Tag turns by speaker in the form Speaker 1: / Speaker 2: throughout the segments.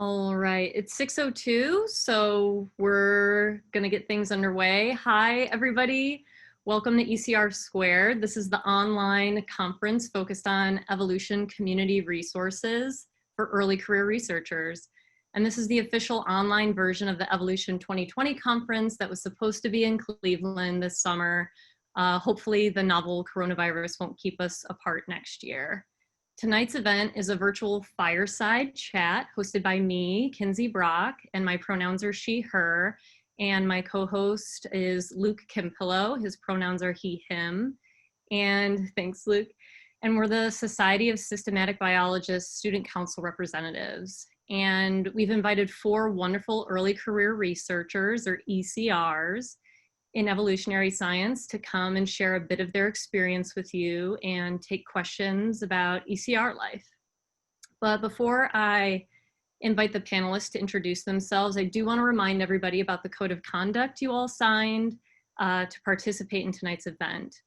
Speaker 1: All right, it's 6:02, so we're gonna get things underway. Hi, everybody. Welcome to ECR Squared. This is the online conference focused on evolution community resources for early career researchers. And this is the official online version of the Evolution 2020 conference that was supposed to be in Cleveland this summer. Hopefully the novel coronavirus won't keep us apart next year. Tonight's event is a virtual fireside chat hosted by me, Kinsey Brock, and my pronouns are she, her, and my co-host is Luke Kimpillo. His pronouns are he, him, and thanks, Luke. And we're the Society of Systematic Biologists Student Council representatives. And we've invited 4 wonderful early career researchers, or ECRs, in evolutionary science to come and share a bit of their experience with you and take questions about ECR life. But before I invite the panelists to introduce themselves, I do want to remind everybody about the code of conduct you all signed to participate in tonight's event.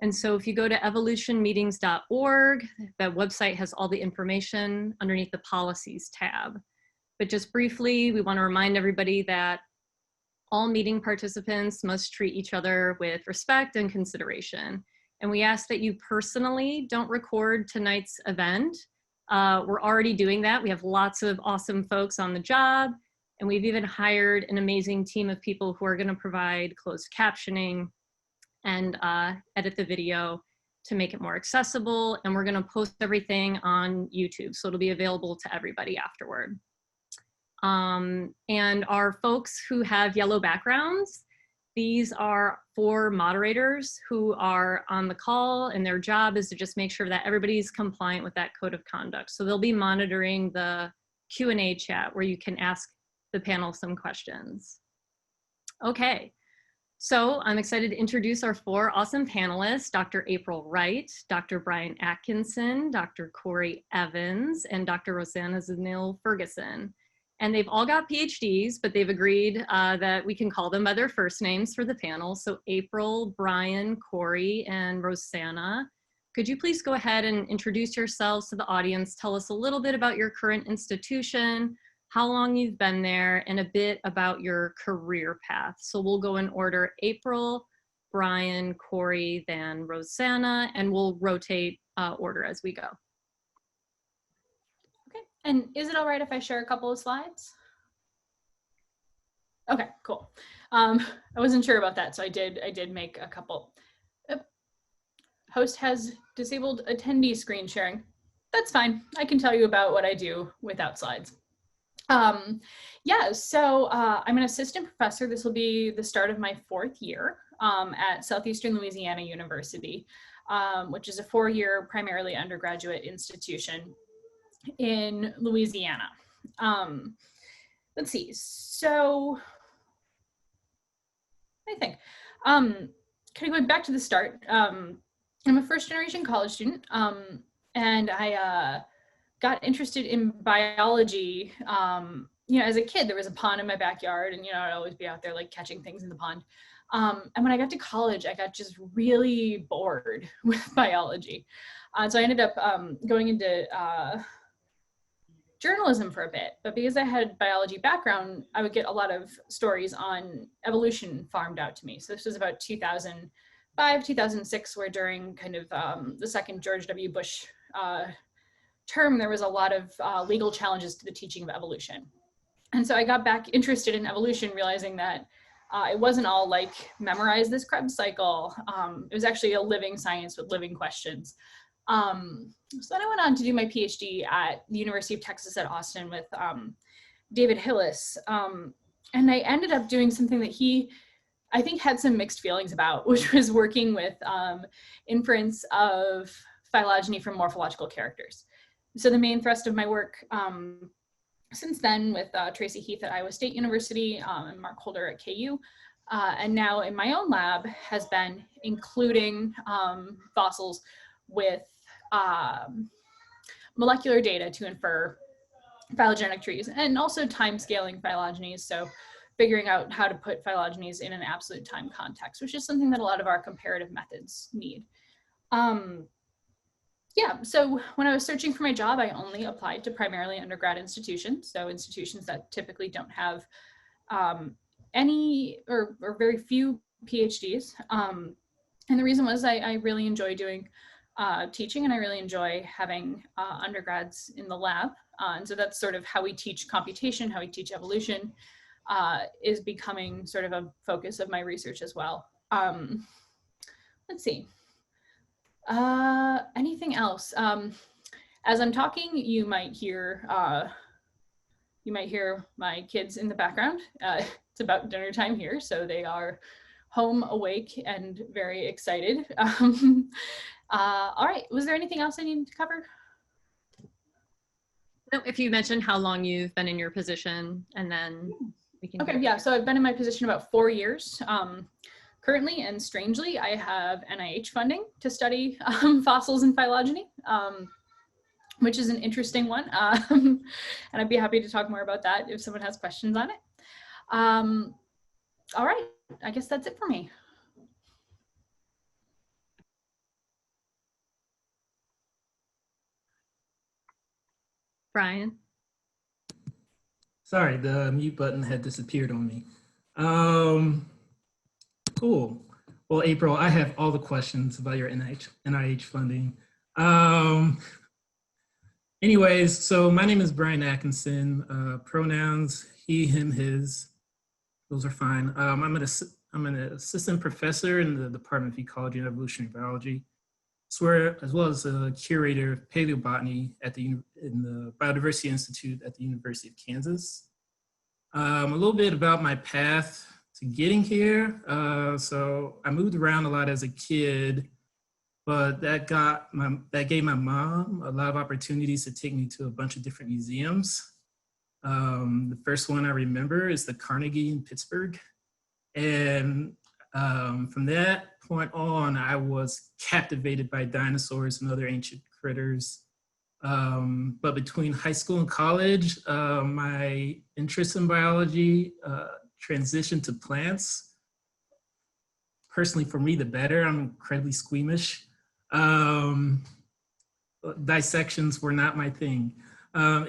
Speaker 1: And so if you go to evolutionmeetings.org, that website has all the information underneath the policies tab. But just briefly, we want to remind everybody that all meeting participants must treat each other with respect and consideration. And we ask that you personally don't record tonight's event. We're already doing that. We have lots of awesome folks on the job, and we've even hired an amazing team of people who are going to provide closed captioning and edit the video to make it more accessible. And we're going to post everything on YouTube, so it'll be available to everybody afterward. And our folks who have yellow backgrounds, these are 4 moderators who are on the call, and their job is to just make sure that everybody's compliant with that code of conduct. So they'll be monitoring the Q&A chat where you can ask the panel some questions. Okay, so I'm excited to introduce our 4 awesome panelists, Dr. April Wright, Dr. Brian Atkinson, Dr. Kory Evans, and Dr. Rosanna Zenil-Ferguson. And they've all got PhDs, but they've agreed that we can call them by their first names for the panel. So April, Brian, Kory, and Rosana, could you please go ahead and introduce yourselves to the audience? Tell us a little bit about your current institution, how long you've been there, and a bit about your career path. So we'll go in order: April, Brian, Kory, then Rosana, and we'll rotate order as we go.
Speaker 2: And is it all right if I share a couple of slides? Okay, cool. I wasn't sure about that, so I did make a couple. Host has disabled attendee screen sharing. That's fine. I can tell you about what I do without slides. Yeah, so I'm an assistant professor. This will be the start of my 4th year at Southeastern Louisiana University, which is a 4-year primarily undergraduate institution in Louisiana. Let's see, so I think, kind of going back to the start, I'm a 1st-generation college student, and I got interested in biology. You know, as a kid, there was a pond in my backyard, and, you know, I'd always be out there like catching things in the pond. And when I got to college, I got just really bored with biology. So I ended up going into journalism for a bit, but because I had biology background, I would get a lot of stories on evolution farmed out to me. So this was about 2005, 2006, where during kind of the second George W. Bush term, there was a lot of legal challenges to the teaching of evolution. And so I got back interested in evolution, realizing that it wasn't all like memorize this Krebs cycle. It was actually a living science with living questions. So then I went on to do my PhD at the University of Texas at Austin with David Hillis. And I ended up doing something that he, I think, had some mixed feelings about, which was working with inference of phylogeny from morphological characters. So the main thrust of my work since then with Tracy Heath at Iowa State University and Mark Holder at KU, and now in my own lab has been including fossils with molecular data to infer phylogenetic trees, and also time scaling phylogenies. So figuring out how to put phylogenies in an absolute time context, which is something that a lot of our comparative methods need. Yeah, so when I was searching for my job, I only applied to primarily undergrad institutions, so institutions that typically don't have any or very few PhDs. And the reason was I really enjoy doing teaching, and I really enjoy having undergrads in the lab. And so that's sort of how we teach computation, how we teach evolution, is becoming sort of a focus of my research as well. Let's see. Anything else? As I'm talking, you might hear my kids in the background. It's about dinner time here, so they are home, awake, and very excited. All right, was there anything else I needed to cover?
Speaker 1: No, if you mentioned how long you've been in your position, and then we can.
Speaker 2: Okay, yeah, so I've been in my position about 4 years. Currently, and strangely, I have NIH funding to study fossils and phylogeny, which is an interesting one. And I'd be happy to talk more about that if someone has questions on it. All right, I guess that's it for me.
Speaker 1: Brian.
Speaker 3: Sorry, the mute button had disappeared on me. Cool. Well, April, I have all the questions about your NIH funding. Anyways, so my name is Brian Atkinson. Pronouns, he, him, his. Those are fine. I'm an assistant professor in the Department of Ecology and Evolutionary Biology, as well as a curator of Paleobotany in the Biodiversity Institute at the University of Kansas. A little bit about my path to getting here. So I moved around a lot as a kid, but that gave my mom a lot of opportunities to take me to a bunch of different museums. The first one I remember is the Carnegie in Pittsburgh. And from that point on, I was captivated by dinosaurs and other ancient critters. But between high school and college, my interest in biology transitioned to plants. Personally, for me, the better. I'm incredibly squeamish. Dissections were not my thing. I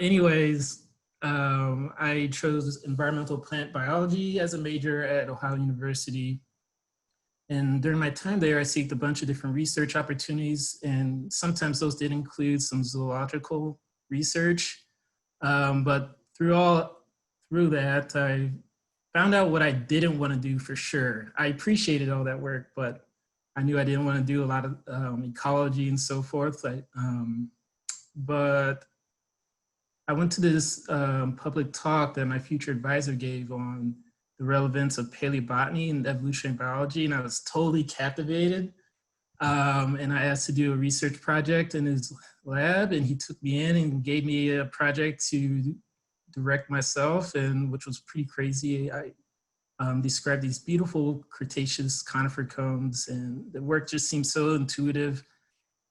Speaker 3: chose environmental plant biology as a major at Ohio University. And during my time there, I seeked a bunch of different research opportunities, and sometimes those did include some zoological research. But through that, I found out what I didn't want to do for sure. I appreciated all that work, but I knew I didn't want to do a lot of ecology and so forth. But I went to this public talk that my future advisor gave on the relevance of paleobotany and evolutionary biology, and I was totally captivated. And I asked to do a research project in his lab, and he took me in and gave me a project to direct myself, and which was pretty crazy. I described these beautiful Cretaceous conifer cones, and the work just seemed so intuitive.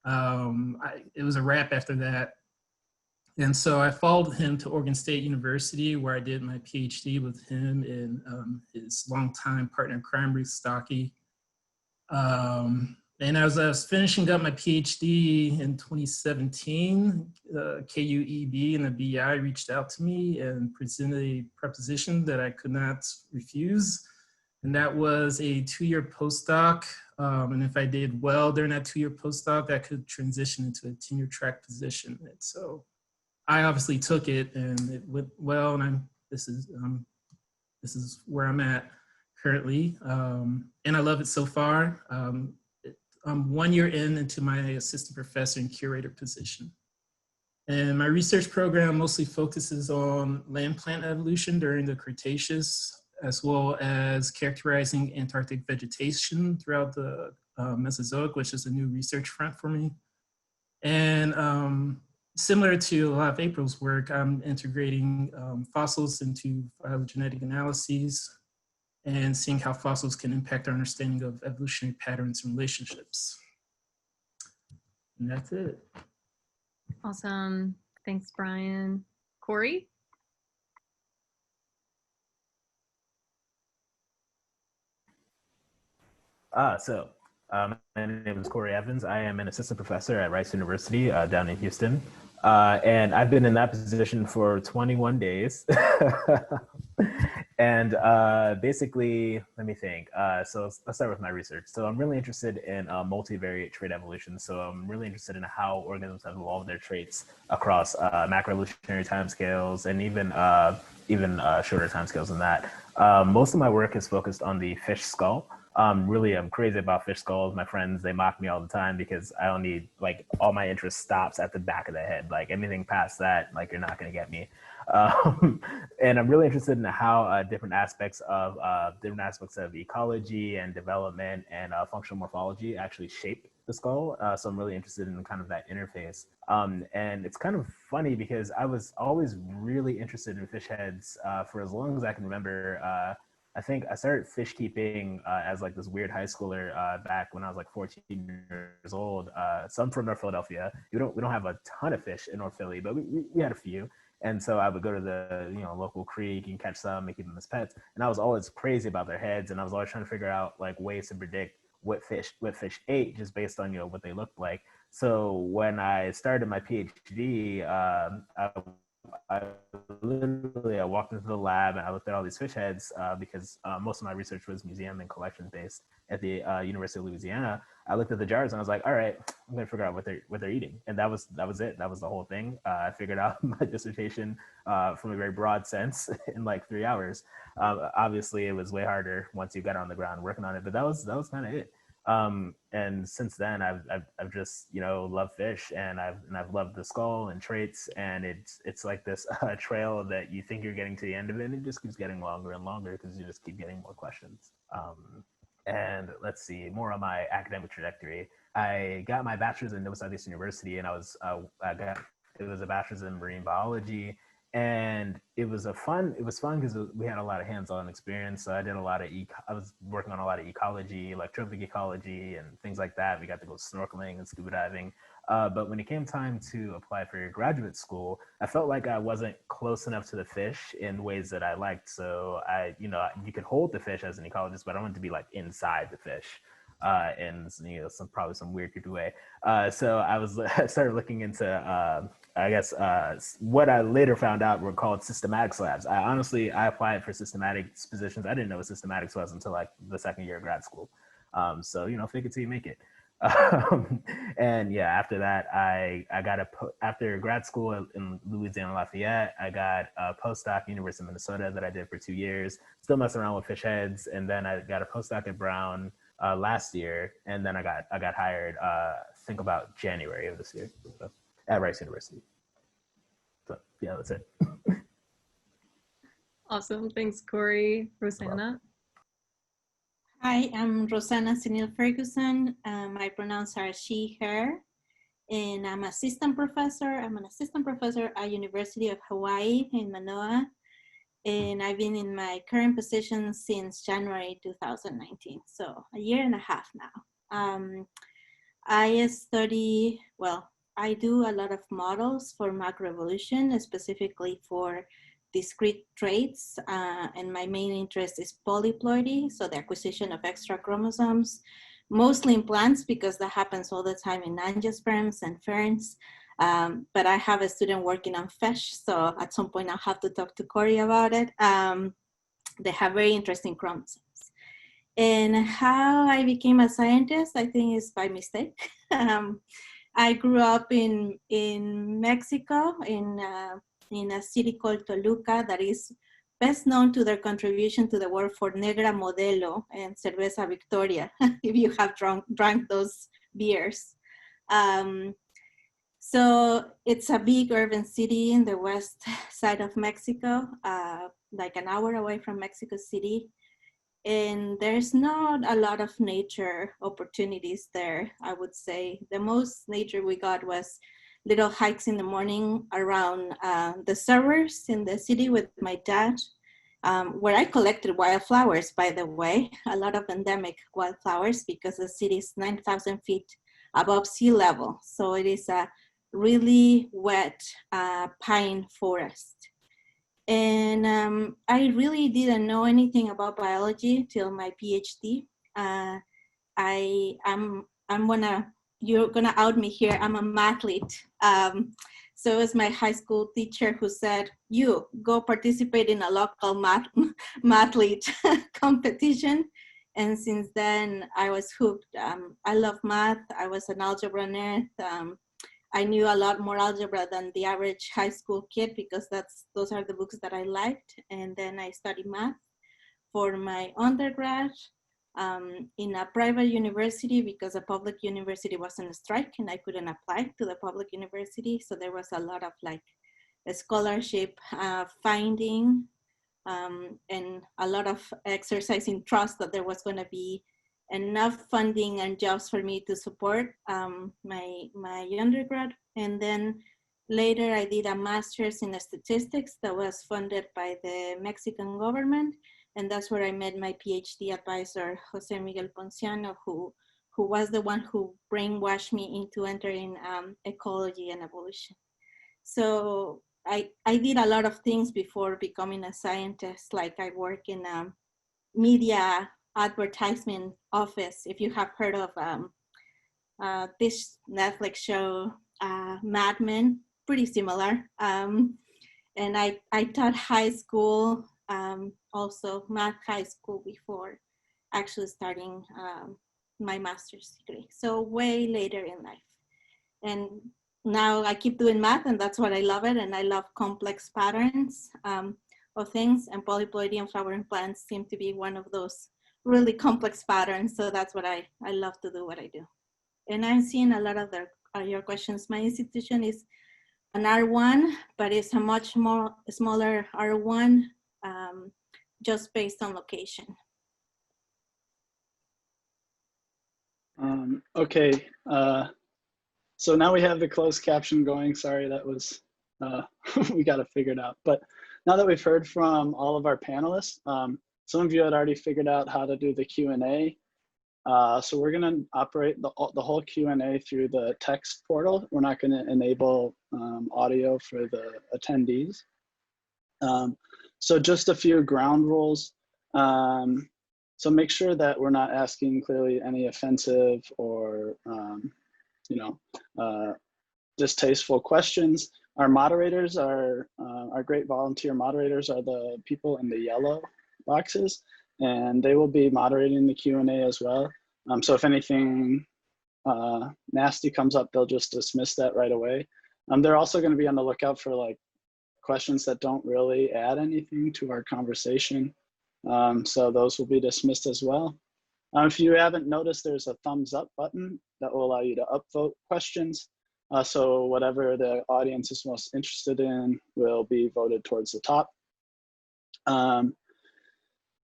Speaker 3: It was a wrap after that. And so I followed him to Oregon State University, where I did my PhD with him and his longtime partner in crime, Ruth Stockey. And as I was finishing up my PhD in 2017, KUEB and the BI reached out to me and presented a proposition that I could not refuse. And that was a 2-year postdoc. And if I did well during that 2-year postdoc, I could transition into a tenure track position. And so I obviously took it, and it went well, and this is where I'm at currently, and I love it so far. I'm 1 year into my assistant professor and curator position, and my research program mostly focuses on land plant evolution during the Cretaceous, as well as characterizing Antarctic vegetation throughout the Mesozoic, which is a new research front for me, and similar to a lot of April's work, I'm integrating fossils into phylogenetic analyses and seeing how fossils can impact our understanding of evolutionary patterns and relationships. And that's it.
Speaker 1: Awesome. Thanks, Brian. Kory?
Speaker 4: So My name is Kory Evans. I am an assistant professor at Rice University down in Houston. And I've been in that position for 21 days. And basically, let me think. So let's start with my research. So I'm really interested in multivariate trait evolution. So I'm really interested in how organisms have evolved their traits across macroevolutionary timescales and even shorter timescales than that. Most of my work is focused on the fish skull. Really, I'm crazy about fish skulls. My friends, they mock me all the time because I only, like, all my interest stops at the back of the head. Like, anything past that, like, you're not going to get me. And I'm really interested in how different aspects of ecology and development and functional morphology actually shape the skull. So I'm really interested in kind of that interface. And it's kind of funny because I was always really interested in fish heads for as long as I can remember. I think I started fish keeping as like this weird high schooler back when I was like 14 years old. So I'm from North Philadelphia. We don't have a ton of fish in North Philly, but we had a few. And so I would go to the local creek and catch some and keep them as pets. And I was always crazy about their heads, and I was always trying to figure out like ways to predict what fish ate just based on what they looked like. So when I started my PhD, I walked into the lab and I looked at all these fish heads because most of my research was museum and collection based at the University of Louisiana. I looked at the jars and I was like, all right, I'm gonna figure out what they're eating, and that was it. That was the whole thing. I figured out my dissertation from a very broad sense in like 3 hours. Obviously, it was way harder once you got on the ground working on it, but that was kind of it. And since then I've just loved fish, and I've loved the skull and traits, and it's like this trail that you think you're getting to the end of it, and it just keeps getting longer and longer because you just keep getting more questions. And let's see, more on my academic trajectory. I got my bachelor's in Southeastern University, and it was a bachelor's in marine biology. And it was fun because we had a lot of hands-on experience. So I did I was working on a lot of ecology, like trophic ecology and things like that. We got to go snorkeling and scuba diving. But when it came time to apply for graduate school, I felt like I wasn't close enough to the fish in ways that I liked. So you could hold the fish as an ecologist, but I wanted to be like inside the fish. In probably some weird creepy way. So I started looking into what I later found out were called systematics labs. I applied for systematics positions. I didn't know what systematics was until like the second year of grad school. So fake it till you make it. And yeah, after that, after grad school in Louisiana Lafayette, I got a postdoc at University of Minnesota that I did for 2 years, still messing around with fish heads. And then I got a postdoc at Brown last year, and then I got hired think about January of this year at Rice University. So yeah, that's it.
Speaker 1: Awesome, thanks, Kory. Rosanna.
Speaker 5: Hi, I'm Rosanna Zenil-Ferguson. My pronouns are she, her, and I'm an assistant professor. I'm an assistant professor at University of Hawaii in Mānoa, and I've been in my current position since January 2019, so a year and a half now. I do a lot of models for macroevolution, specifically for discrete traits, and my main interest is polyploidy, so the acquisition of extra chromosomes, mostly in plants because that happens all the time in angiosperms and ferns. But I have a student working on fish, so at some point I'll have to talk to Kory about it. They have very interesting chromosomes. And how I became a scientist, I think, is by mistake. I grew up in Mexico, in a city called Toluca that is best known to their contribution to the word for Negra Modelo and Cerveza Victoria, if you have drunk those beers. So it's a big urban city in the west side of Mexico, like an hour away from Mexico City. And there's not a lot of nature opportunities there, I would say. The most nature we got was little hikes in the morning around the servers in the city with my dad, where I collected wildflowers, by the way, a lot of endemic wildflowers because the city is 9,000 feet above sea level. So it is a really wet pine forest. And I really didn't know anything about biology till my PhD. you're gonna out me here. I'm a mathlete. So it was my high school teacher who said, "You go participate in a local mathlete competition." And since then, I was hooked. I love math. I was an algebra nerd. I knew a lot more algebra than the average high school kid because those are the books that I liked. And then I studied math for my undergrad in a private university because a public university was on a strike and I couldn't apply to the public university. So there was a lot of like a scholarship finding and a lot of exercising trust that there was going to be enough funding and jobs for me to support my undergrad. And then later I did a master's in statistics that was funded by the Mexican government. And that's where I met my PhD advisor, Jose Miguel Ponciano, who was the one who brainwashed me into entering ecology and evolution. So I did a lot of things before becoming a scientist, like I work in a media advertisement office. If you have heard of this Netflix show, Mad Men, pretty similar. And I taught high school, also math high school before actually starting my master's degree. So way later in life. And now I keep doing math and that's what I love it. And I love complex patterns of things, and polyploidy and flowering plants seem to be one of those really complex patterns. So that's what I love to do what I do. And I'm seeing a lot of your questions. My institution is an R1, but it's a much more smaller R1 just based on location.
Speaker 6: Okay, so now we have the closed caption going. Sorry, that was, we got it figured out. But now that we've heard from all of our panelists, some of you had already figured out how to do the Q&A. So we're gonna operate the whole Q&A through the text portal. We're not gonna enable audio for the attendees. So just a few ground rules. So make sure that we're not asking clearly any offensive or distasteful questions. Our moderators are, our great volunteer moderators are the people in the yellow boxes, and they will be moderating the Q&A as well. So if anything nasty comes up, they'll just dismiss that right away. They're also going to be on the lookout for like questions that don't really add anything to our conversation. So those will be dismissed as well. If you haven't noticed, there's a thumbs up button that will allow you to upvote questions. So whatever the audience is most interested in will be voted towards the top.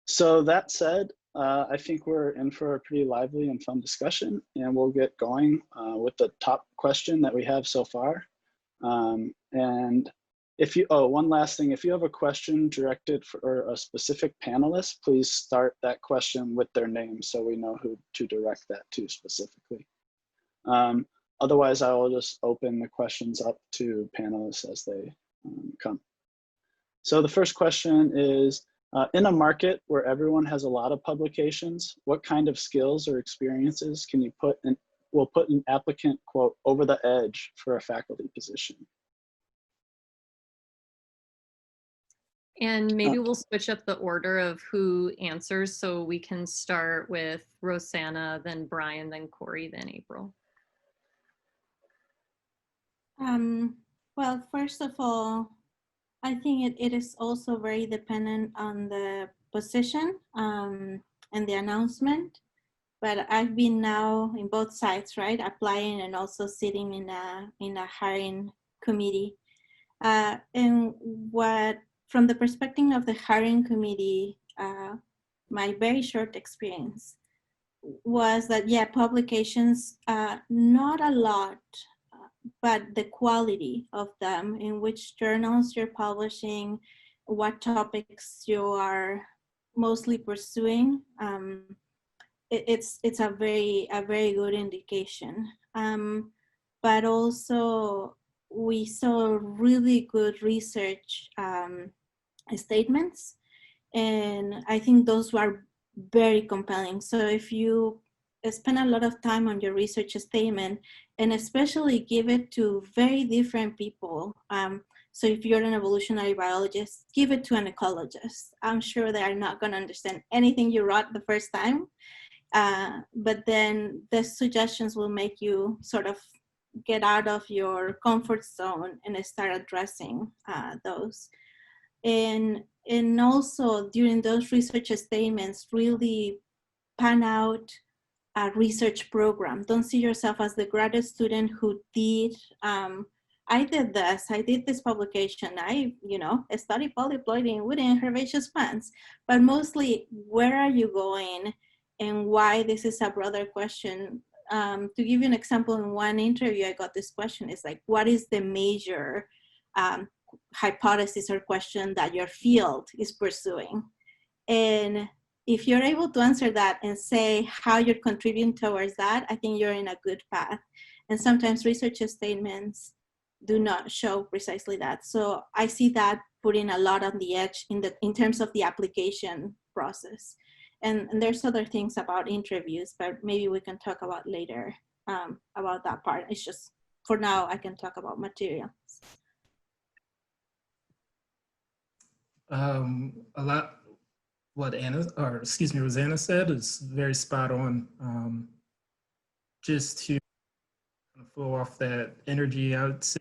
Speaker 6: So that said, I think we're in for a pretty lively and fun discussion, and we'll get going with the top question that we have so far. And if you, one last thing, if you have a question directed for a specific panelist, please start that question with their name so we know who to direct that to specifically. Otherwise, I will just open the questions up to panelists as they come. So the first question is, in a market where everyone has a lot of publications, what kind of skills or experiences can you will put an applicant, quote, over the edge for a faculty position?
Speaker 1: And maybe we'll switch up the order of who answers, so we can start with Rosanna, then Brian, then Kory, then April.
Speaker 5: Well, first of all, I think it is also very dependent on the position and the announcement. But I've been now in both sides, right? Applying and also sitting in a hiring committee. And from the perspective of the hiring committee, my very short experience was that, yeah, publications, not a lot, but the quality of them, in which journals you're publishing, what topics you are mostly pursuing. It's a very good indication. But also we saw really good research statements, and I think those were very compelling. So if you spend a lot of time on your research statement, and especially give it to very different people. So if you're an evolutionary biologist, give it to an ecologist. I'm sure they are not going to understand anything you wrote the first time, but then the suggestions will make you sort of get out of your comfort zone and start addressing those. And also during those research statements, really pan out a research program. Don't see yourself as the graduate student who did, I did this publication, I studied polyploidy within herbaceous plants, but mostly where are you going and why this is a broader question. To give you an example, in one interview, I got this question, it's like, what is the major hypothesis or question that your field is pursuing? And if you're able to answer that and say how you're contributing towards that, I think you're in a good path. And sometimes research statements do not show precisely that. So I see that putting a lot on the edge in terms of the application process. And there's other things about interviews, but maybe we can talk about later about that part. It's just, for now, I can talk about materials.
Speaker 3: A lot what Rosanna said is very spot on. Just to flow off that energy, I would say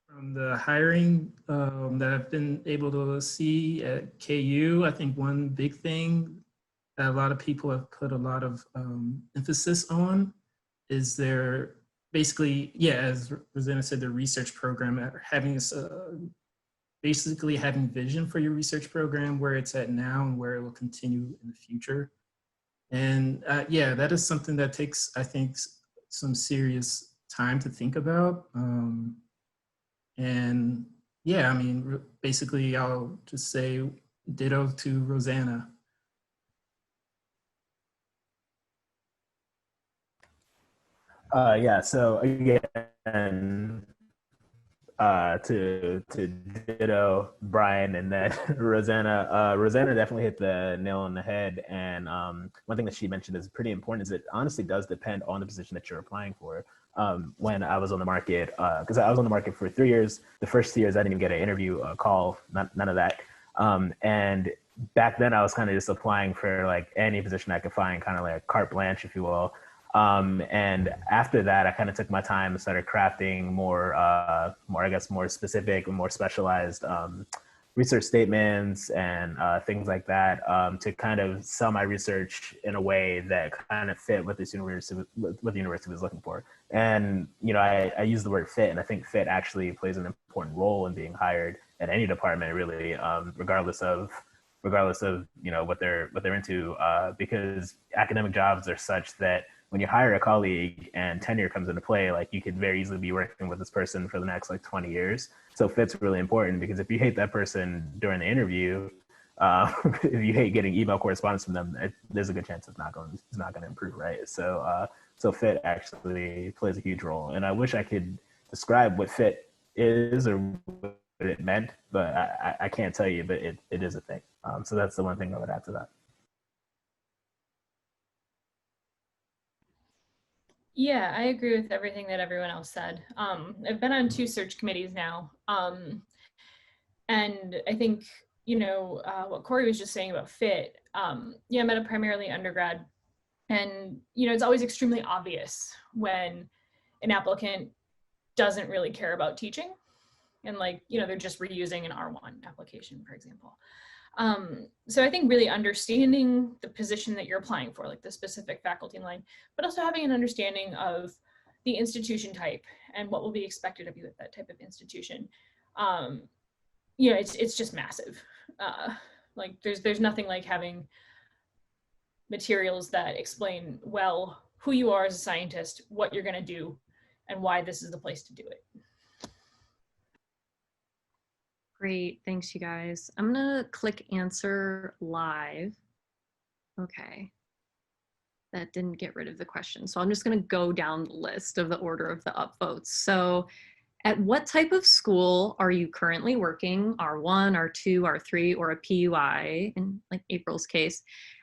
Speaker 3: from the hiring that I've been able to see at KU, I think one big thing that a lot of people have put a lot of emphasis on is their, basically, yeah, as Rosanna said, the research program, having basically having vision for your research program, where it's at now and where it will continue in the future. And yeah, that is something that takes, I think, some serious time to think about. And yeah, I mean, basically I'll just say ditto to Rosanna.
Speaker 4: Yeah, so again, to ditto Brian and then Rosanna. Rosanna definitely hit the nail on the head. And one thing that she mentioned is pretty important, is it honestly does depend on the position that you're applying for. When I was on the market, because I was on the market for 3 years, the first 2 years I didn't even get an interview call, none of that. And back then I was kind of just applying for like any position I could find, kind of like carte blanche, if you will. And after that, I kind of took my time and started crafting more, I guess, more specific and more specialized research statements and things like that, to kind of sell my research in a way that kind of fit what this university, what the university was looking for. And I use the word fit, and I think fit actually plays an important role in being hired at any department, really, regardless of what they're into, because academic jobs are such that when you hire a colleague and tenure comes into play, like you could very easily be working with this person for the next like 20 years. So fit's really important, because if you hate that person during the interview, if you hate getting email correspondence from them, there's a good chance it's not going to improve, right? So fit actually plays a huge role. And I wish I could describe what fit is or what it meant, but I can't tell you, but it is a thing. So that's the one thing I would add to that.
Speaker 2: Yeah, I agree with everything that everyone else said. I've been on 2 search committees now. And I think, what Kory was just saying about fit, yeah, I'm at a primarily undergrad, and, it's always extremely obvious when an applicant doesn't really care about teaching, and they're just reusing an R1 application, for example. So I think really understanding the position that you're applying for, like the specific faculty line, but also having an understanding of the institution type and what will be expected of you at that type of institution. It's just massive. There's nothing like having materials that explain well who you are as a scientist, what you're going to do, and why this is the place to do it.
Speaker 1: Great, thanks you guys. I'm gonna click answer live. Okay, that didn't get rid of the question. So I'm just gonna go down the list of the order of the upvotes. So at what type of school are you currently working? R1, R2, R3, or a PUI in like April's case?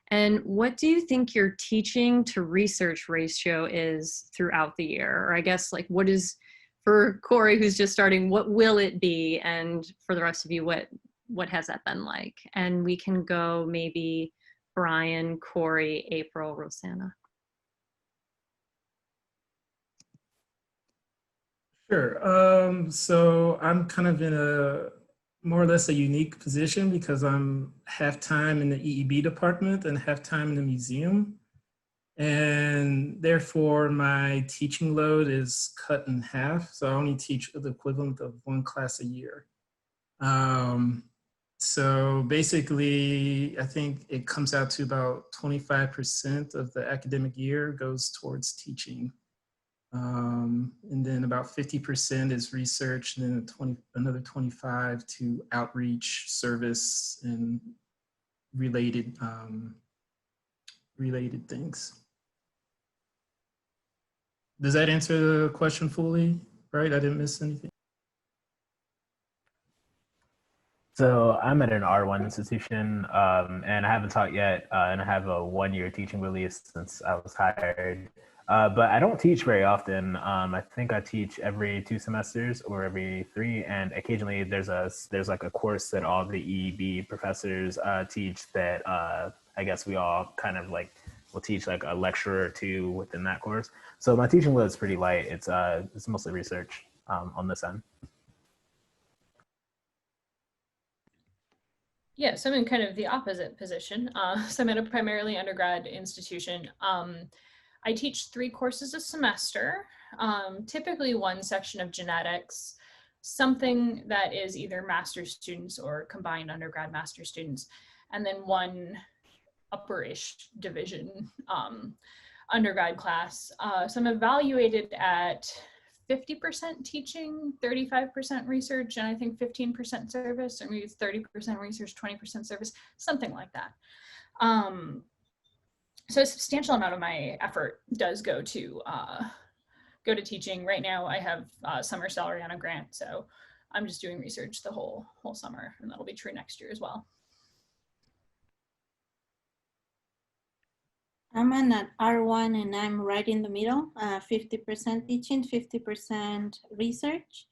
Speaker 1: And what do you think your teaching to research ratio is throughout the year? Or I guess like what is, for Kory who's just starting, what will it be? And for the rest of you, what has that been like? And we can go maybe Brian, Kory, April, Rosanna.
Speaker 3: Sure. So I'm kind of in a more or less a unique position because I'm half-time in the EEB department and half-time in the museum. And therefore my teaching load is cut in half. So I only teach the equivalent of one class a year. So basically, I think it comes out to about 25% of the academic year goes towards teaching. And then about 50% is research, and then another 25 to outreach, service, and related things. Does that answer the question fully? Right? I didn't miss anything.
Speaker 4: So I'm at an R1 institution, and I haven't taught yet, and I have a 1-year teaching release since I was hired. But I don't teach very often. I think I teach every 2 semesters or every 3, and occasionally there's like a course that all the EEB professors teach that I guess we all kind of like will teach like a lecture or 2 within that course. So my teaching load is pretty light. It's mostly research on this end.
Speaker 2: Yeah, so I'm in kind of the opposite position. So I'm at a primarily undergrad institution. I teach 3 courses a semester, typically 1 section of genetics, something that is either master's students or combined undergrad master students, and then 1 upper-ish division undergrad class. So I'm evaluated at 50% teaching, 35% research, and I think 15% service, or maybe it's 30% research, 20% service, something like that. So a substantial amount of my effort does go to teaching. Right now I have summer salary on a grant, so I'm just doing research the whole summer, and that'll be true next year as well.
Speaker 5: I'm an R1 and I'm right in the middle, 50% teaching, 50% research.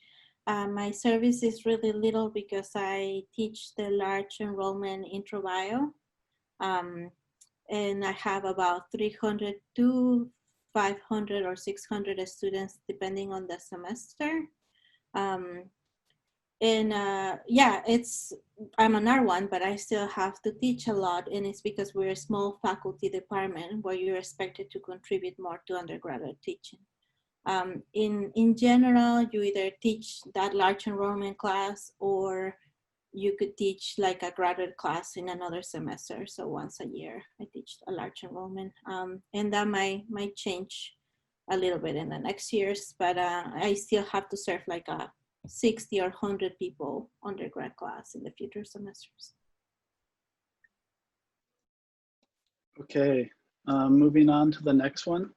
Speaker 5: My service is really little because I teach the large enrollment intro bio. And I have about 300 to 500 or 600 students depending on the semester. Yeah, I'm an R1, but I still have to teach a lot, and it's because we're a small faculty department where you're expected to contribute more to undergraduate teaching. In general, you either teach that large enrollment class or you could teach like a graduate class in another semester. So once a year, I teach a large enrollment, and that might change a little bit in the next years, but I still have to serve like a 60 or 100 people undergrad class in the future semesters.
Speaker 6: Okay, moving on to the next one.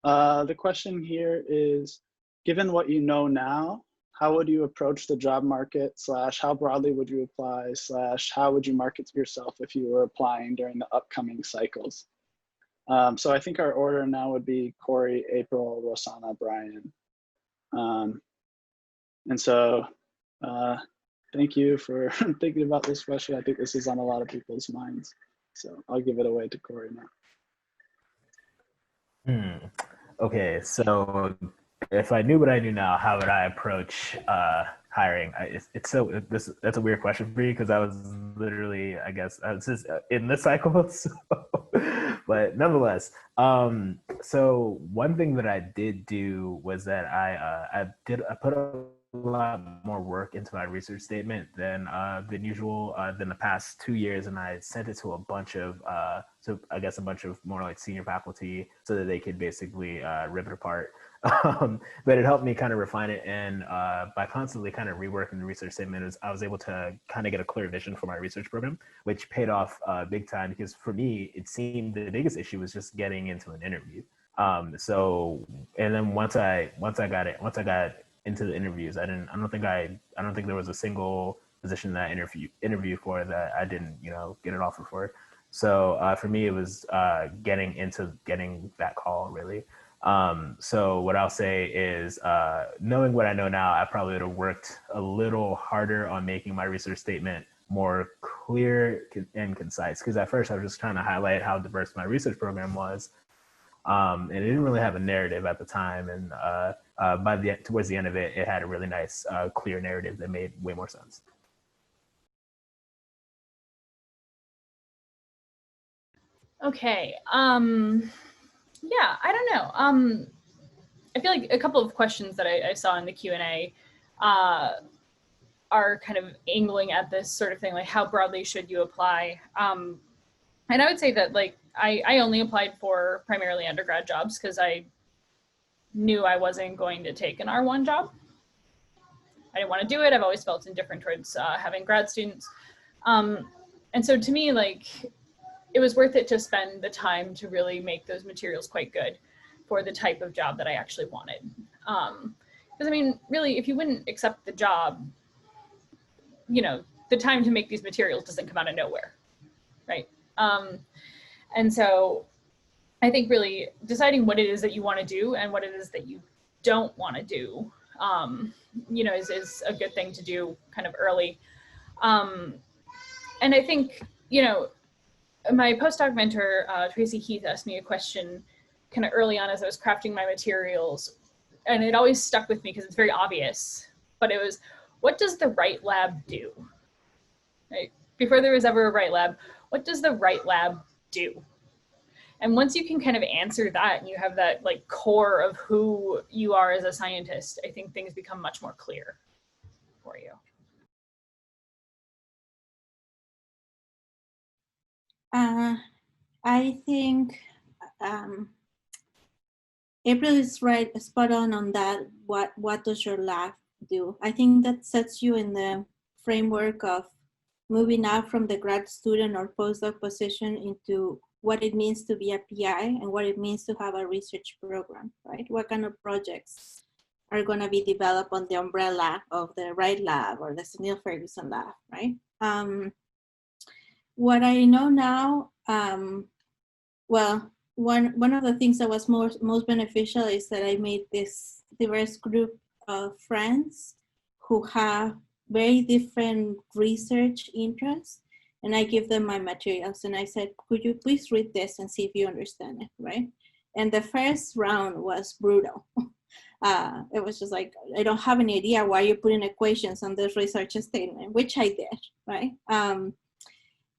Speaker 6: The question here is, given what you know now, how would you approach the job market / how broadly would you apply / how would you market yourself if you were applying during the upcoming cycles? So I think our order now would be Kory, April, Rosanna, Brian. And so thank you for thinking about this question. I think this is on a lot of people's minds. So I'll give it away to Kory now.
Speaker 4: Okay, so if I knew what I knew now, how would I approach hiring? That's a weird question for you because I was literally, I guess, I was just in this cycle. So, but nonetheless, so one thing that I did do was that I put a lot more work into my research statement than usual than the past 2 years, and I sent it to a bunch of I guess a bunch of more like senior faculty so that they could basically rip it apart. But it helped me kind of refine it, and by constantly kind of reworking the research statement, I was able to kind of get a clear vision for my research program, which paid off big time because for me, it seemed the biggest issue was just getting into an interview. So, and then once I got into the interviews, I don't think there was a single position that I interviewed for that I didn't, get an offer for. So for me, it was getting that call, really. So what I'll say is, knowing what I know now, I probably would have worked a little harder on making my research statement more clear and concise. Because at first I was just trying to highlight how diverse my research program was. And it didn't really have a narrative at the time. And towards the end of it, it had a really nice, clear narrative that made way more sense.
Speaker 2: Okay. Yeah, I don't know. I feel like a couple of questions that I saw in the Q&A are kind of angling at this sort of thing, like how broadly should you apply? And I would say that like I only applied for primarily undergrad jobs because I knew I wasn't going to take an R1 job. I didn't want to do it. I've always felt indifferent towards having grad students. And so to me, like, it was worth it to spend the time to really make those materials quite good for the type of job that I actually wanted. Because I mean, really, if you wouldn't accept the job, you know, the time to make these materials doesn't come out of nowhere, right? And so I think really deciding what it is that you want to do and what it is that you don't want to do, you know, is a good thing to do kind of early. And I think, you know, my postdoc mentor, Tracy Heath, asked me a question kind of early on as I was crafting my materials. And it always stuck with me because it's very obvious, but it was, what does the Wright lab do? Right? Before there was ever a Wright lab, what does the Wright lab do? And once you can kind of answer that and you have that like core of who you are as a scientist, I think things become much more clear for you.
Speaker 5: I think April is right, spot on that. What does your lab do? I think that sets you in the framework of moving out from the grad student or postdoc position into what it means to be a PI and what it means to have a research program, right? What kind of projects are going to be developed on the umbrella of the Wright lab or the Zenil-Ferguson lab, right? What I know now, well, one of the things that was most beneficial is that I made this diverse group of friends who have very different research interests, and I give them my materials and I said, could you please read this and see if you understand it, right? And the first round was brutal. It was just like, I don't have any idea why you're putting equations on this research statement, which I did, right?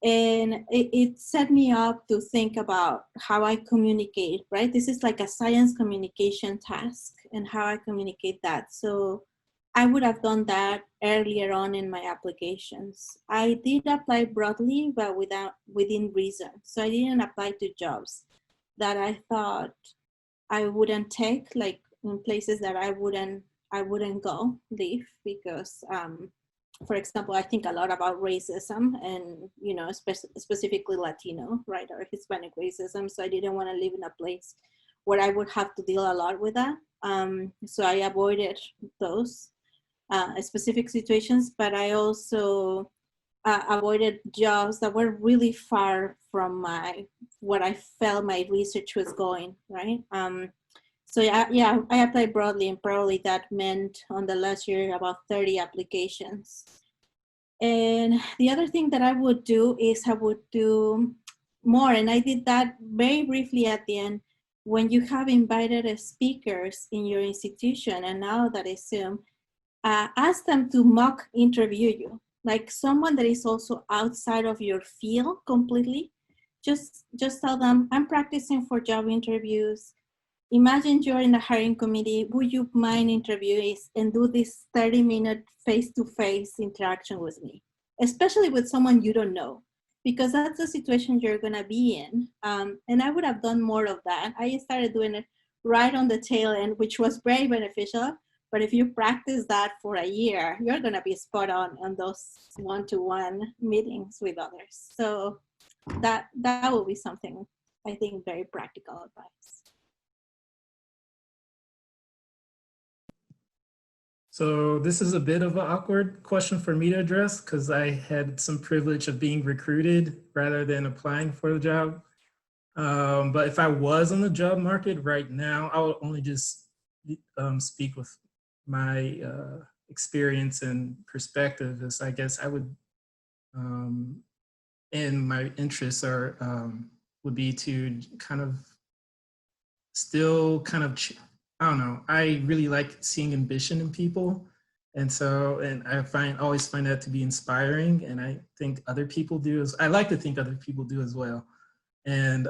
Speaker 5: And it set me up to think about how I communicate, right? This is like a science communication task and how I communicate that. So I would have done that earlier on in my applications. I did apply broadly, but within reason. So I didn't apply to jobs that I thought I wouldn't take, like in places that I wouldn't live because, for example, I think a lot about racism and, you know, specifically Latino, right, or Hispanic racism. So I didn't want to live in a place where I would have to deal a lot with that. So I avoided those specific situations, but I also avoided jobs that were really far from what I felt my research was going, right? So yeah, I applied broadly, and probably that meant on the last year about 30 applications. And the other thing that I would do is I would do more, and I did that very briefly at the end. When you have invited speakers in your institution, and now that I Zoom, ask them to mock interview you, like someone that is also outside of your field completely. Just tell them, I'm practicing for job interviews. Imagine you're in a hiring committee. Would you mind interviewing and do this 30-minute face-to-face interaction with me, especially with someone you don't know, because that's the situation you're gonna be in. And I would have done more of that. I started doing it right on the tail end, which was very beneficial. But if you practice that for a year, you're gonna be spot on those one-to-one meetings with others. So that will be something, I think, very practical advice.
Speaker 3: So this is a bit of an awkward question for me to address because I had some privilege of being recruited rather than applying for the job. But if I was on the job market right now, I would only just speak with my experience and perspective. Is I guess I would, and my interests are would be to kind of still kind of, I don't know, I really like seeing ambition in people. And so, and I always find that to be inspiring. And I think other people do I like to think other people do as well. And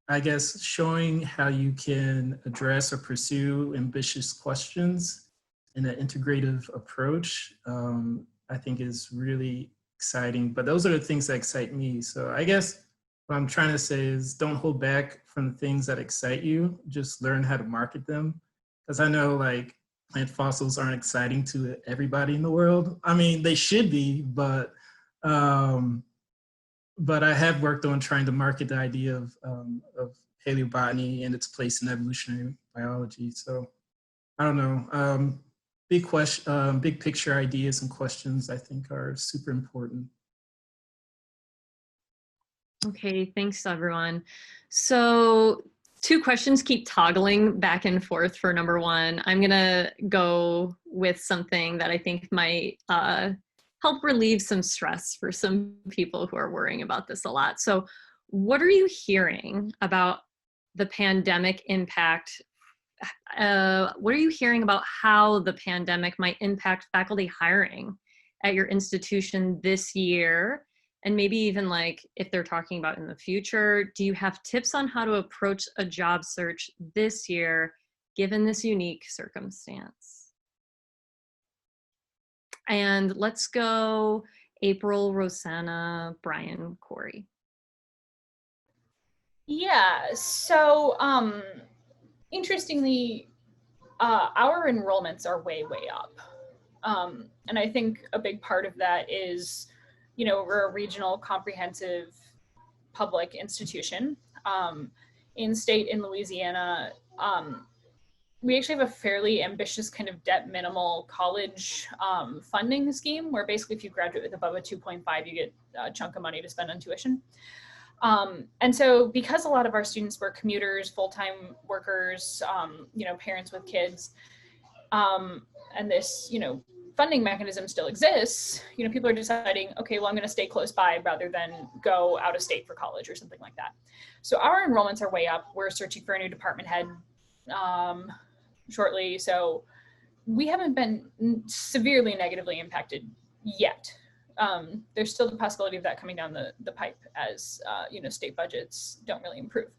Speaker 3: I guess showing how you can address or pursue ambitious questions in an integrative approach, I think is really exciting. But those are the things that excite me. So I guess what I'm trying to say is don't hold back from the things that excite you, just learn how to market them. Because I know like plant fossils aren't exciting to everybody in the world. I mean, they should be, but I have worked on trying to market the idea of paleobotany and its place in evolutionary biology. So I don't know, big picture ideas and questions I think are super important.
Speaker 1: Okay, thanks everyone. So 2 questions keep toggling back and forth for number 1. I'm gonna go with something that I think might help relieve some stress for some people who are worrying about this a lot. So what are you hearing about the pandemic impact? What are you hearing about how the pandemic might impact faculty hiring at your institution this year? And maybe even like if they're talking about in the future, do you have tips on how to approach a job search this year, given this unique circumstance? And let's go April, Rosanna, Brian, Kory.
Speaker 2: Yeah, so interestingly, our enrollments are way up. And I think a big part of that is, you know, we're a regional comprehensive public institution. In state in Louisiana, we actually have a fairly ambitious kind of debt minimal college funding scheme where basically if you graduate with above a 2.5, you get a chunk of money to spend on tuition. And so because a lot of our students were commuters, full-time workers, you know, parents with kids, and this, you know, funding mechanism still exists, you know, people are deciding, okay, well, I'm going to stay close by rather than go out of state for college or something like that. So our enrollments are way up. We're searching for a new department head shortly. So we haven't been severely negatively impacted yet. There's still the possibility of that coming down the pipe as, you know, state budgets don't really improve.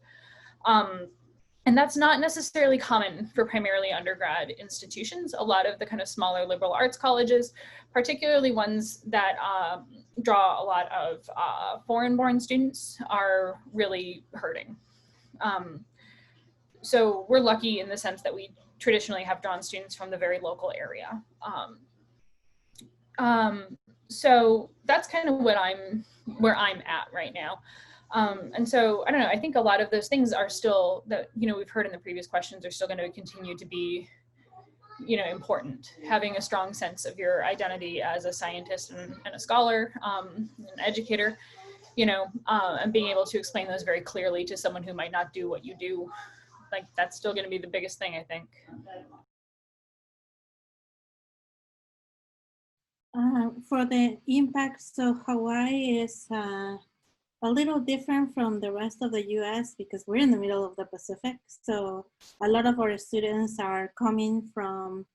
Speaker 2: And that's not necessarily common for primarily undergrad institutions. A lot of the kind of smaller liberal arts colleges, particularly ones that draw a lot of foreign-born students, are really hurting. So we're lucky in the sense that we traditionally have drawn students from the very local area. So that's kind of where I'm at right now. And so, I don't know, I think a lot of those things are still, that, you know, we've heard in the previous questions, are still going to continue to be, you know, important. Having a strong sense of your identity as a scientist and a scholar, an educator, you know, and being able to explain those very clearly to someone who might not do what you do, like that's still going to be the biggest thing, I think.
Speaker 5: For the impact, so Hawaii is a little different from the rest of the US because we're in the middle of the Pacific. So a lot of our students are coming from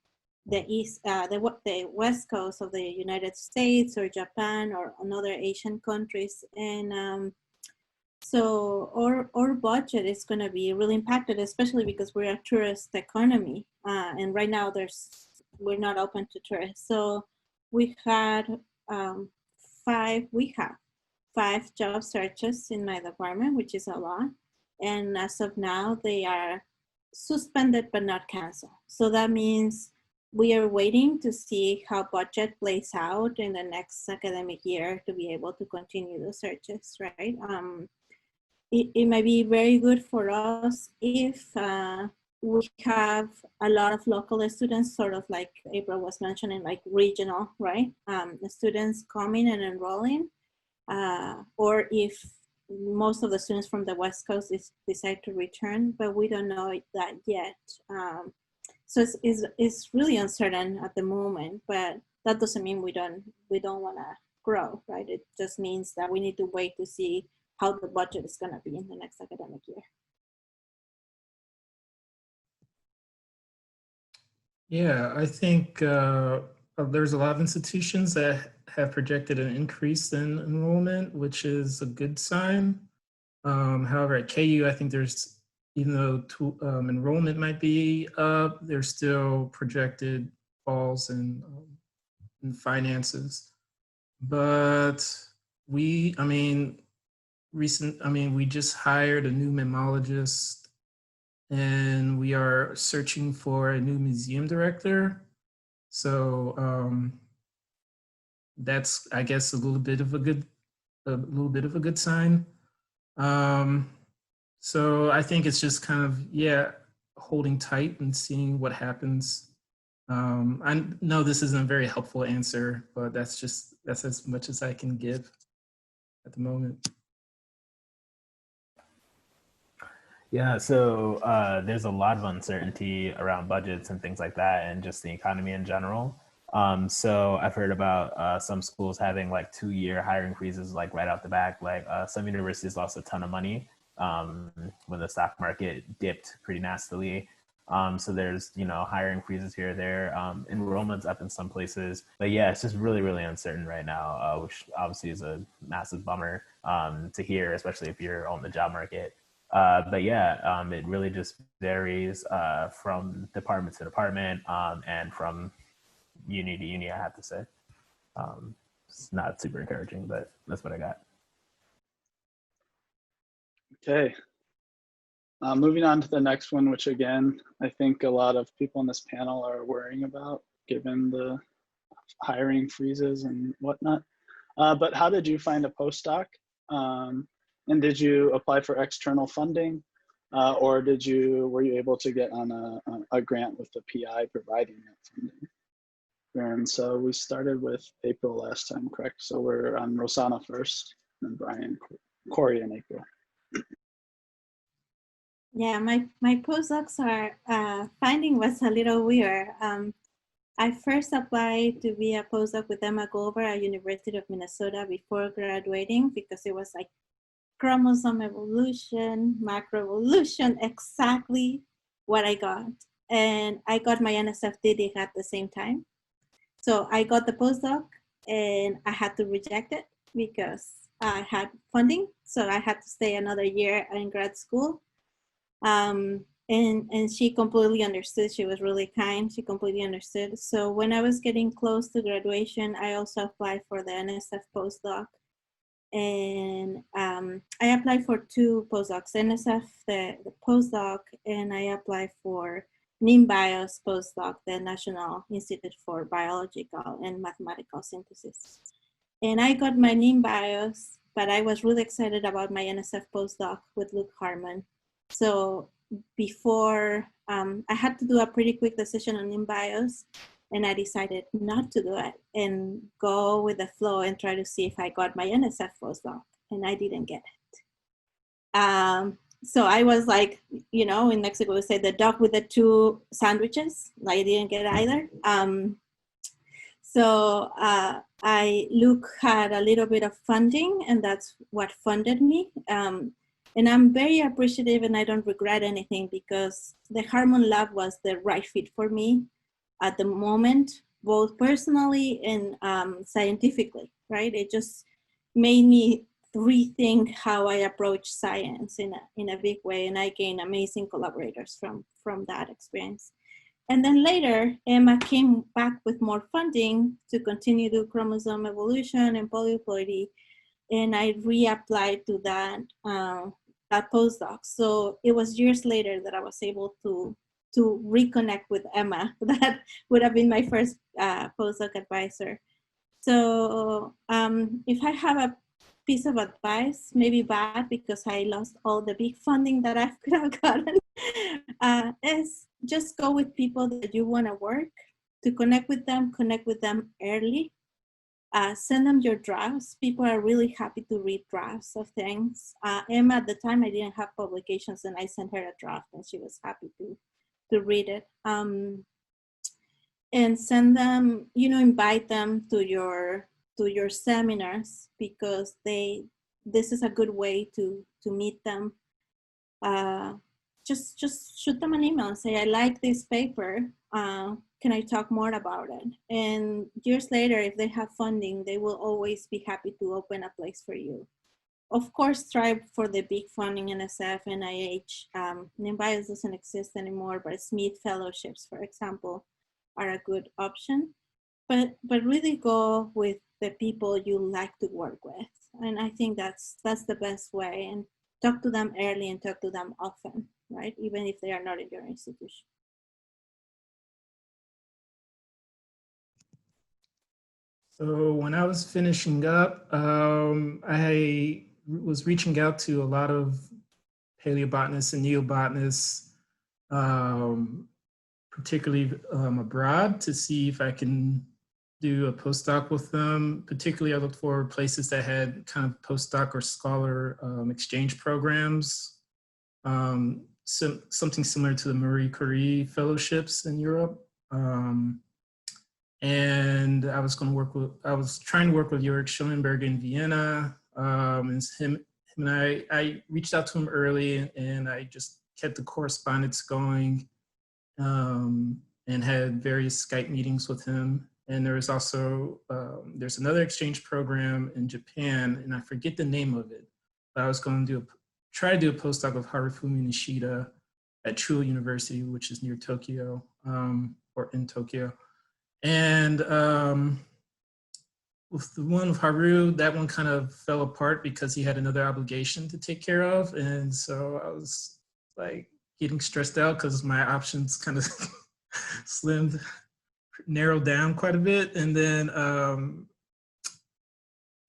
Speaker 5: the the West Coast of the United States or Japan or another Asian countries. And so our budget is going to be really impacted, especially because we're a tourist economy. And right now we're not open to tourists. So we had we have 5 job searches in my department, which is a lot. And as of now, they are suspended but not canceled. So that means we are waiting to see how budget plays out in the next academic year to be able to continue the searches, right? It might be very good for us if we have a lot of local students, sort of like April was mentioning, like regional, right? The students coming and enrolling, or if most of the students from the West Coast decide to return, but we don't know that yet. So it's really uncertain at the moment, but that doesn't mean we don't want to grow, right? It just means that we need to wait to see how the budget is going to be in the next academic year.
Speaker 3: Yeah, I think there's a lot of institutions that have projected an increase in enrollment, which is a good sign. However, at KU, I think there's, even though enrollment might be up, there's still projected falls in finances. But we just hired a new mammologist, and we are searching for a new museum director. So that's, I guess, a little bit of a good sign. So I think it's just kind of, yeah, holding tight and seeing what happens. I know this isn't a very helpful answer, but that's as much as I can give at the moment.
Speaker 4: Yeah, so there's a lot of uncertainty around budgets and things like that, and just the economy in general. So I've heard about some schools having like 2-year hiring freezes, like right out the back. Like some universities lost a ton of money when the stock market dipped pretty nastily. So there's, hiring freezes here or there. Enrollment's up in some places, but yeah, it's just really, really uncertain right now, which obviously is a massive bummer to hear, especially if you're on the job market. But yeah, it really just varies from department to department and from uni to uni, I have to say. It's not super encouraging, but that's what I got.
Speaker 6: Okay. Moving on to the next one, which again, I think a lot of people on this panel are worrying about, given the hiring freezes and whatnot. But how did you find a postdoc? And did you apply for external funding, or were you able to get on a grant with the PI providing that funding? And so we started with April last time, correct? So we're on Rosana first, and Brian, Kory, and April.
Speaker 5: Yeah, my postdocs finding was a little weird. I first applied to be a postdoc with Emma Goldberg at University of Minnesota before graduating, because it was like chromosome evolution, macroevolution, exactly what I got. And I got my NSF-DD at the same time. So I got the postdoc and I had to reject it because I had funding. So I had to stay another year in grad school. And she completely understood. She was really kind. She completely understood. So when I was getting close to graduation, I also applied for the NSF postdoc. And I applied for 2 postdocs, NSF, the postdoc, and I applied for NIMBIOS postdoc, the National Institute for Biological and Mathematical Synthesis. And I got my NIMBIOS, but I was really excited about my NSF postdoc with Luke Harmon. So before, I had to do a pretty quick decision on NIMBIOS, and I decided not to do it and go with the flow and try to see if I got my NSF postdoc, and I didn't get it. So I was like, in Mexico we say the dog with the 2 sandwiches. I didn't get either. So Luke had a little bit of funding, and that's what funded me. And I'm very appreciative, and I don't regret anything, because the Harmon Lab was the right fit for me at the moment, both personally and scientifically, right? It just made me rethink how I approach science in a big way, and I gained amazing collaborators from that experience. And then later, Emma came back with more funding to continue to chromosome evolution and polyploidy, and I reapplied to that postdoc. So it was years later that I was able to reconnect with Emma. That would have been my first postdoc advisor. So if I have a piece of advice, maybe bad, because I lost all the big funding that I could have gotten. is just go with people that you want to work, to connect with them early. Send them your drafts. People are really happy to read drafts of things. Emma, at the time, I didn't have publications, and I sent her a draft, and she was happy to read it. And send them, invite them to your seminars, because this is a good way to meet them. Just shoot them an email and say, I like this paper. Can I talk more about it? And years later, if they have funding, they will always be happy to open a place for you. Of course, strive for the big funding, NSF, NIH. NIMBIOS doesn't exist anymore, but Smith Fellowships, for example, are a good option. But really go with the people you like to work with. And I think that's the best way. And talk to them early and talk to them often, right? Even if they are not in your institution.
Speaker 3: So when I was finishing up, I was reaching out to a lot of paleobotanists and neobotanists, particularly abroad, to see if I can do a postdoc with them. Particularly, I looked for places that had kind of postdoc or scholar exchange programs, something similar to the Marie Curie fellowships in Europe. And I was trying to work with Jörg Schoenberg in Vienna. And him and I reached out to him early, and I just kept the correspondence going, and had various Skype meetings with him. And there was also, there's another exchange program in Japan, and I forget the name of it, but I was going to try to do a postdoc with Harifumi Nishida at Chuo University, which is near Tokyo, or in Tokyo. And with the one with Haru, that one kind of fell apart because he had another obligation to take care of. And so I was like getting stressed out because my options kind of narrowed down quite a bit. And then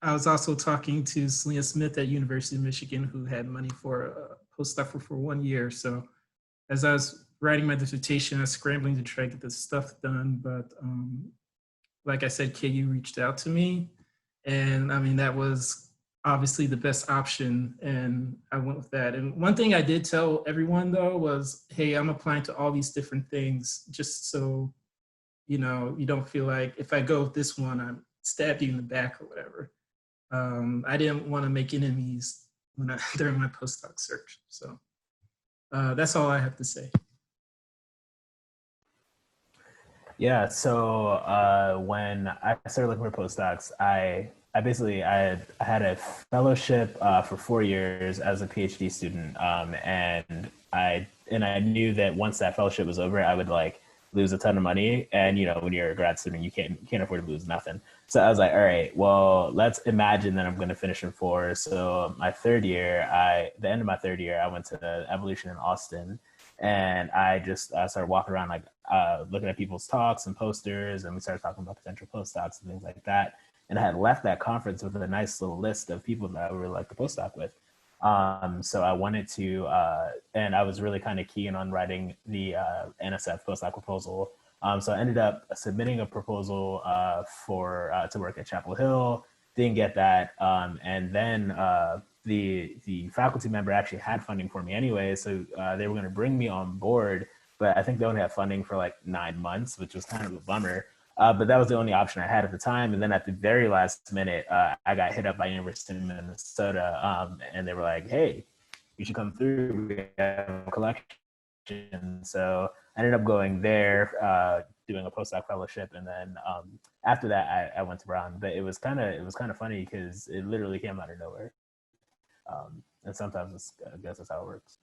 Speaker 3: I was also talking to Selena Smith at University of Michigan, who had money for a postdoc for 1 year. So as I was writing my dissertation, I was scrambling to try to get this stuff done. But like I said, KU reached out to me. And I mean, that was obviously the best option. And I went with that. And one thing I did tell everyone, though, was, hey, I'm applying to all these different things, just so, you don't feel like if I go with this one, I stab you in the back or whatever. I didn't want to make enemies during my postdoc search. So that's all I have to say.
Speaker 4: Yeah, so when I started looking for postdocs, I had a fellowship for 4 years as a PhD student, and I knew that once that fellowship was over, I would like lose a ton of money, and when you're a grad student, you can't afford to lose nothing. So I was like, all right, well, let's imagine that I'm going to finish in 4. So my third year, the end of my third year, I went to Evolution in Austin. And I just started walking around, like looking at people's talks and posters, and we started talking about potential postdocs and things like that. And I had left that conference with a nice little list of people that I would really like to postdoc with. So I wanted to, and I was really kind of keen on writing the NSF postdoc proposal. So I ended up submitting a proposal to work at Chapel Hill. Didn't get that, and then the faculty member actually had funding for me anyway, so they were going to bring me on board, but I think they only had funding for like 9 months, which was kind of a bummer. But that was the only option I had at the time. And then at the very last minute, I got hit up by University of Minnesota, and they were like, "Hey, you should come through. We have a collection." So I ended up going there, doing a postdoc fellowship, and then after that, I went to Brown. But it was kind of funny because it literally came out of nowhere. And sometimes I guess that's how it works.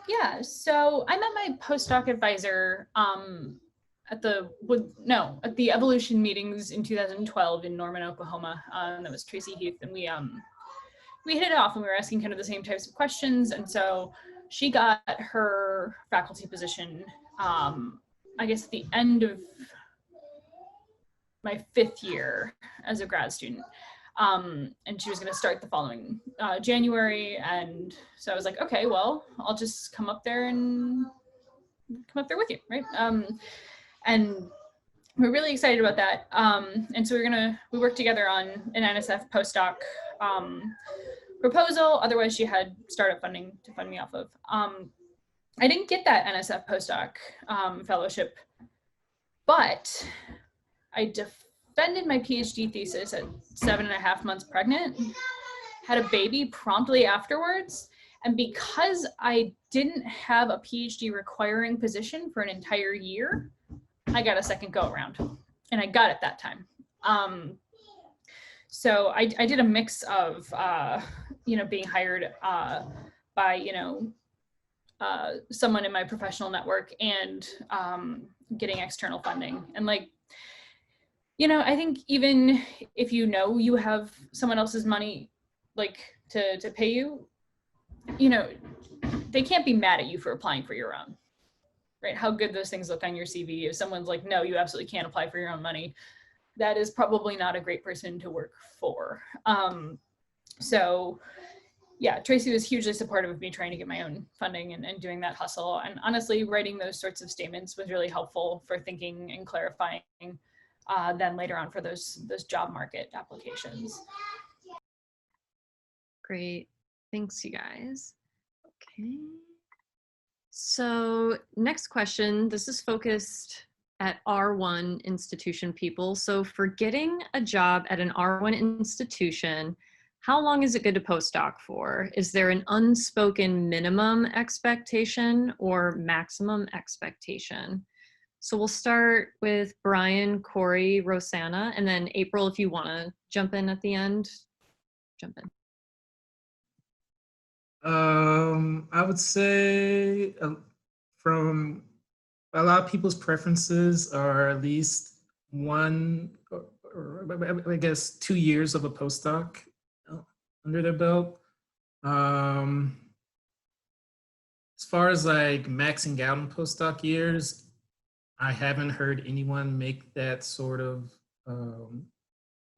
Speaker 2: Yeah, so I met my postdoc advisor at the Evolution meetings in 2012 in Norman, Oklahoma. That was Tracy Heath, and we hit it off, and we were asking kind of the same types of questions. And so she got her faculty position, I guess at the end of my 5th year as a grad student. And she was going to start the following January. And so I was like, okay, well, I'll just come up there with you, right? And we're really excited about that. And so we worked together on an NSF postdoc proposal. Otherwise, she had startup funding to fund me off of. I didn't get that NSF postdoc fellowship, but I defended my PhD thesis at 7.5 months pregnant, had a baby promptly afterwards. And because I didn't have a PhD requiring position for an entire year, I got a second go around, and I got it that time. So I did a mix of, being hired by, someone in my professional network and getting external funding. And I think even if you have someone else's money, to pay you, they can't be mad at you for applying for your own, right? How good those things look on your CV. If someone's like, no, you absolutely can't apply for your own money, that is probably not a great person to work for. So yeah, Tracy was hugely supportive of me trying to get my own funding and doing that hustle. And honestly, writing those sorts of statements was really helpful for thinking and clarifying then later on for those job market applications.
Speaker 1: Great. Thanks, you guys. Okay. So next question, this is focused at R1 institution people. So for getting a job at an R1 institution, how long is it good to postdoc for? Is there an unspoken minimum expectation or maximum expectation? So we'll start with Brian, Kory, Rosana, and then April, if you want to jump in at the end, jump in.
Speaker 3: I would say from a lot of people's preferences are at least 1 or I guess 2 years of a postdoc under their belt. As far as maxing out on postdoc years, I haven't heard anyone make that sort of,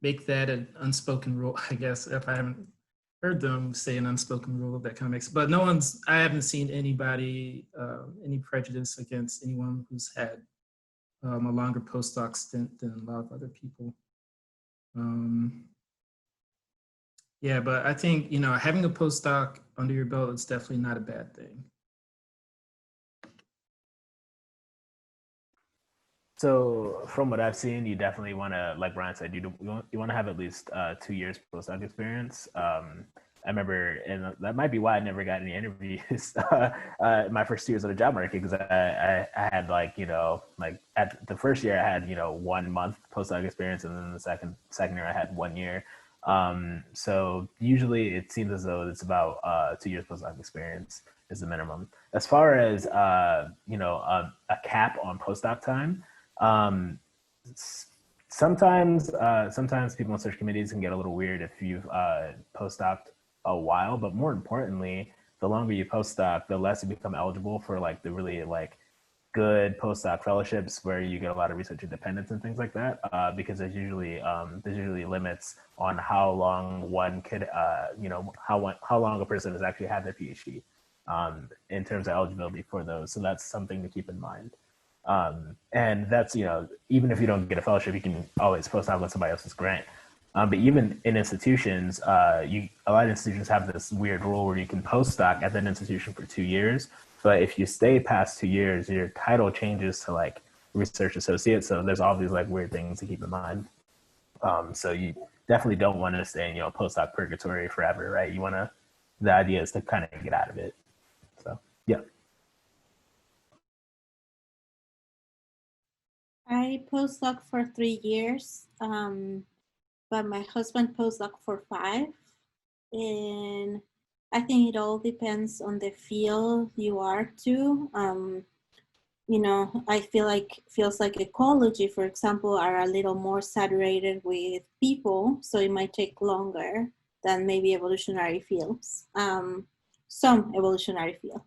Speaker 3: make that an unspoken rule, I guess. If I haven't heard them say an unspoken rule, that kind of makes, but I haven't seen anybody, any prejudice against anyone who's had a longer postdoc stint than a lot of other people. Yeah, but I think, having a postdoc under your belt is definitely not a bad thing.
Speaker 4: So from what I've seen, you definitely want to, like Brian said, you want to have at least 2 years postdoc experience. I remember, and that might be why I never got any interviews my first 2 years of the job market, because I had at the first year I had 1 month postdoc experience, and then the second year I had 1 year. So usually it seems as though it's about 2 years postdoc experience is the minimum. As far as a cap on postdoc time, sometimes people in search committees can get a little weird if you've postdoced a while, but more importantly, the longer you postdoc, the less you become eligible for the really good postdoc fellowships where you get a lot of research independence and things like that, because there's usually limits on how long one could how long a person has actually had their PhD in terms of eligibility for those. So that's something to keep in mind. And that's, even if you don't get a fellowship, you can always postdoc with somebody else's grant. But even in institutions, a lot of institutions have this weird rule where you can postdoc at that institution for 2 years. But if you stay past 2 years, your title changes to research associate. So there's all these weird things to keep in mind. So you definitely don't want to stay in postdoc purgatory forever, right? The idea is to kind of get out of it. So yeah.
Speaker 5: I postdoc for 3 years, but my husband postdoc for 5. And I think it all depends on the field you are to. I feels like ecology, for example, are a little more saturated with people, so it might take longer than maybe evolutionary fields, some evolutionary fields.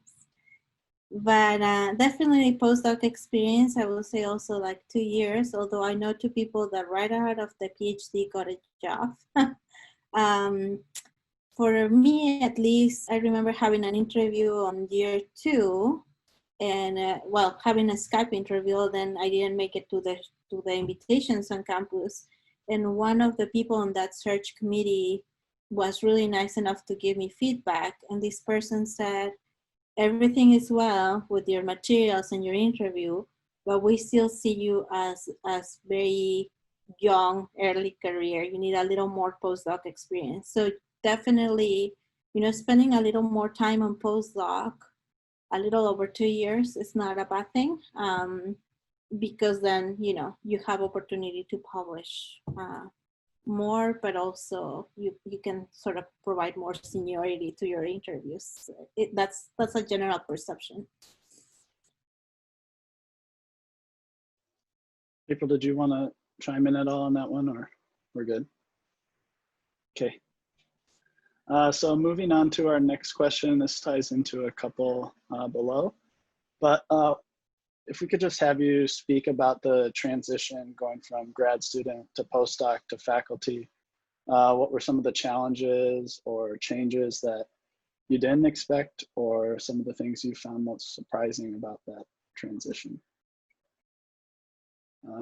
Speaker 5: But definitely postdoc experience, I will say also 2 years, although I know 2 people that right out of the PhD got a job For me, at least, I remember having an interview on year 2, and well, having a Skype interview. Then I didn't make it to the invitations on campus. And one of the people on that search committee was really nice enough to give me feedback. And this person said, everything is well with your materials and your interview, but we still see you as very young, early career. You need a little more postdoc experience. So definitely, spending a little more time on postdoc, a little over 2 years, is not a bad thing, because then, you have opportunity to publish more, but also you can sort of provide more seniority to your interviews. That's a general perception.
Speaker 6: April, did you want to chime in at all on that one, or we're good? Okay. So moving on to our next question, this ties into a couple below, but if we could just have you speak about the transition going from grad student to postdoc to faculty. What were some of the challenges or changes that you didn't expect, or some of the things you found most surprising about that transition?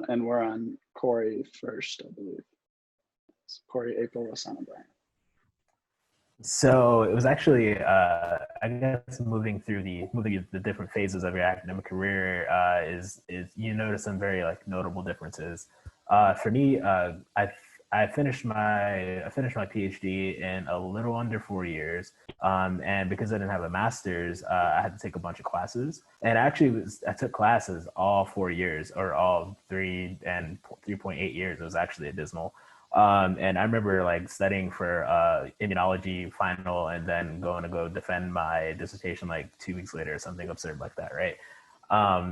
Speaker 6: And we're on Kory first, I believe. It's Kory, April, Rosana, Brian.
Speaker 4: So it was actually, I guess, moving through the different phases of your academic career is you notice some very notable differences. For me, I finished my PhD in a little under 4 years, and because I didn't have a master's, I had to take a bunch of classes. And actually, I took classes all 4 years, or all 3 and 3.8 years. It was actually dismal. And I remember studying for immunology final, and then going to go defend my dissertation 2 weeks later, or something absurd like that, right?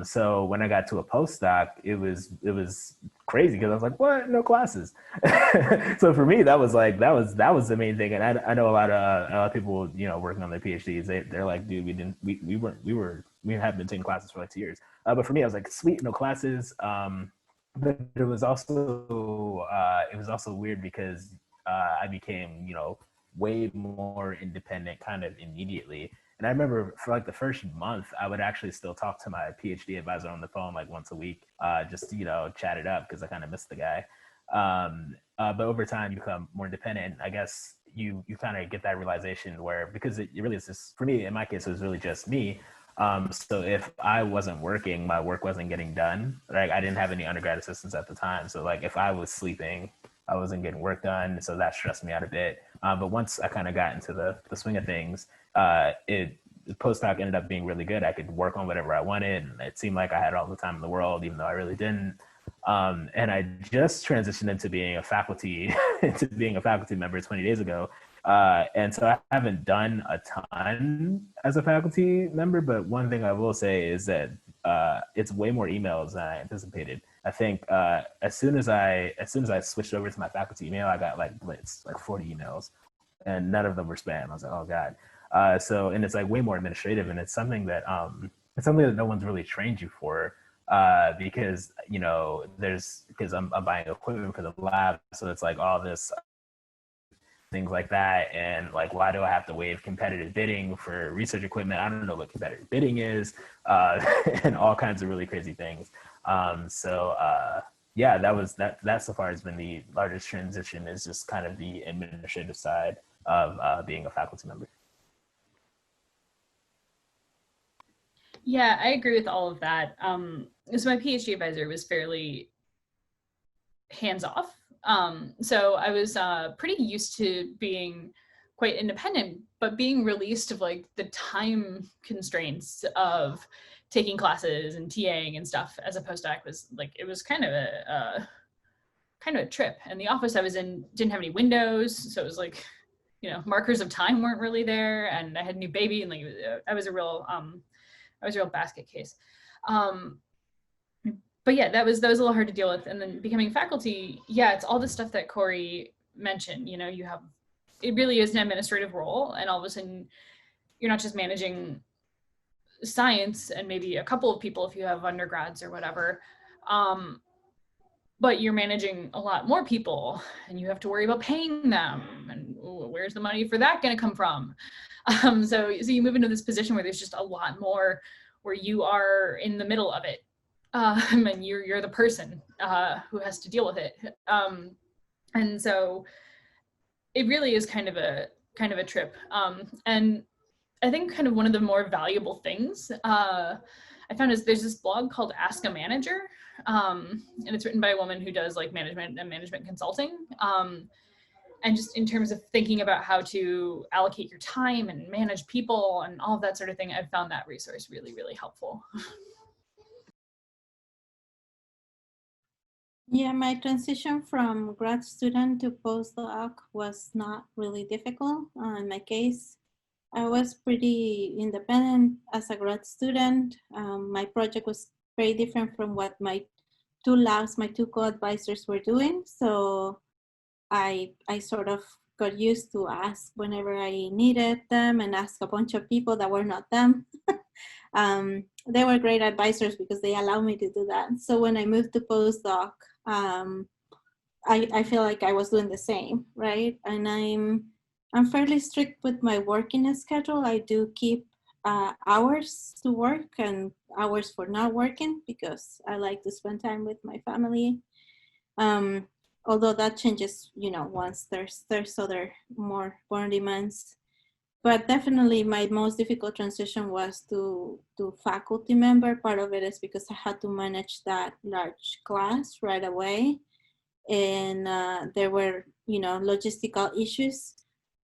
Speaker 4: So when I got to a postdoc, it was crazy, because I was like, what? No classes. So for me, that was the main thing. And I know a lot of people, working on their PhDs, they're like, dude, we haven't been taking classes for 2 years. But for me, I was like, sweet, no classes. But it was also weird because I became, way more independent kind of immediately. And I remember for the first month, I would actually still talk to my PhD advisor on the phone once a week, just to, chat it up, because I kind of missed the guy. But over time, you become more independent. I guess you kind of get that realization where, because it really is just, for me, in my case, it was really just me. So if I wasn't working, my work wasn't getting done. I didn't have any undergrad assistants at the time. So if I was sleeping, I wasn't getting work done. So that stressed me out a bit. But once I kind of got into the swing of things, the postdoc ended up being really good. I could work on whatever I wanted. And it seemed like I had all the time in the world, even though I really didn't. And I just transitioned into being a faculty member 20 days ago. And so I haven't done a ton as a faculty member, but one thing I will say is that it's way more emails than I anticipated. I think as soon as I switched over to my faculty email, I got blitzed 40 emails, and none of them were spam. I was like, oh god. And it's way more administrative, and it's something that no one's really trained you for. Because because I'm buying equipment for the lab, so it's all this things like that, and why do I have to waive competitive bidding for research equipment? I don't know what competitive bidding is, and all kinds of really crazy things. Yeah, that so far has been the largest transition, is just kind of the administrative side of being a faculty member.
Speaker 2: Yeah, I agree with all of that. So my PhD advisor was fairly hands-off. So I was pretty used to being quite independent, but being released of the time constraints of taking classes and TAing and stuff as a postdoc was it was kind of a trip. And the office I was in didn't have any windows, so it was markers of time weren't really there, and I had a new baby, and I was a real basket case. But yeah, that was a little hard to deal with. And then becoming faculty, yeah, it's all the stuff that Kory mentioned. It really is an administrative role, and all of a sudden you're not just managing science and maybe a couple of people if you have undergrads or whatever, but you're managing a lot more people, and you have to worry about paying them and where's the money for that going to come from? So you move into this position where there's just a lot more where you are in the middle of it. And you're the person who has to deal with it. And so it really is kind of a trip. And I think kind of one of the more valuable things I found is there's this blog called Ask a Manager. And it's written by a woman who does like management and management consulting. And just in terms of thinking about how to allocate your time and manage people and all of that sort of thing, I've found that resource really, really helpful.
Speaker 5: Yeah, my transition from grad student to postdoc was not really difficult. In my case, I was pretty independent as a grad student. My project was very different from what my two co-advisors were doing. So I sort of got used to ask whenever I needed them and ask a bunch of people that were not them. They were great advisors because they allowed me to do that. So when I moved to postdoc, I feel like I was doing the same, right? And I'm fairly strict with my working schedule. I do keep hours to work and hours for not working because I like to spend time with my family. Although that changes, you know, once there's other more demands. But definitely my most difficult transition was to faculty member. Part of it is because I had to manage that large class right away. And there were, you know, logistical issues.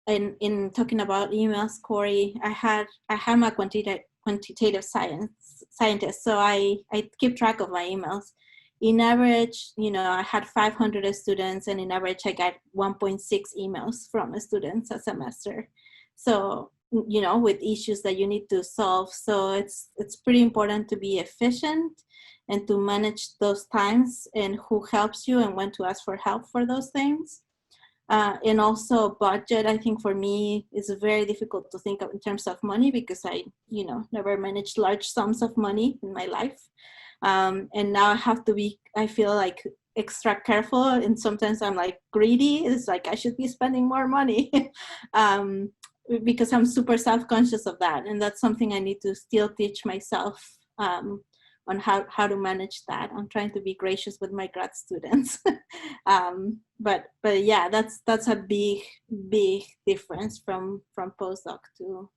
Speaker 5: And in talking about emails, Kory, I am a quantitative scientist, so I keep track of my emails. In average, you know, I had 500 students, and in average, I got 1.6 emails from students a semester. So, you know, with issues that you need to solve. So it's pretty important to be efficient and to manage those times and who helps you and when to ask for help for those things. And also budget, I think for me is very difficult to think of in terms of money because I, you know, never managed large sums of money in my life. And now I have to be, I feel like extra careful, and sometimes I'm like greedy. It's like I should be spending more money because I'm super self-conscious of that. And that's something I need to still teach myself on how to manage that. I'm trying to be gracious with my grad students. But yeah, that's a big difference from postdoc to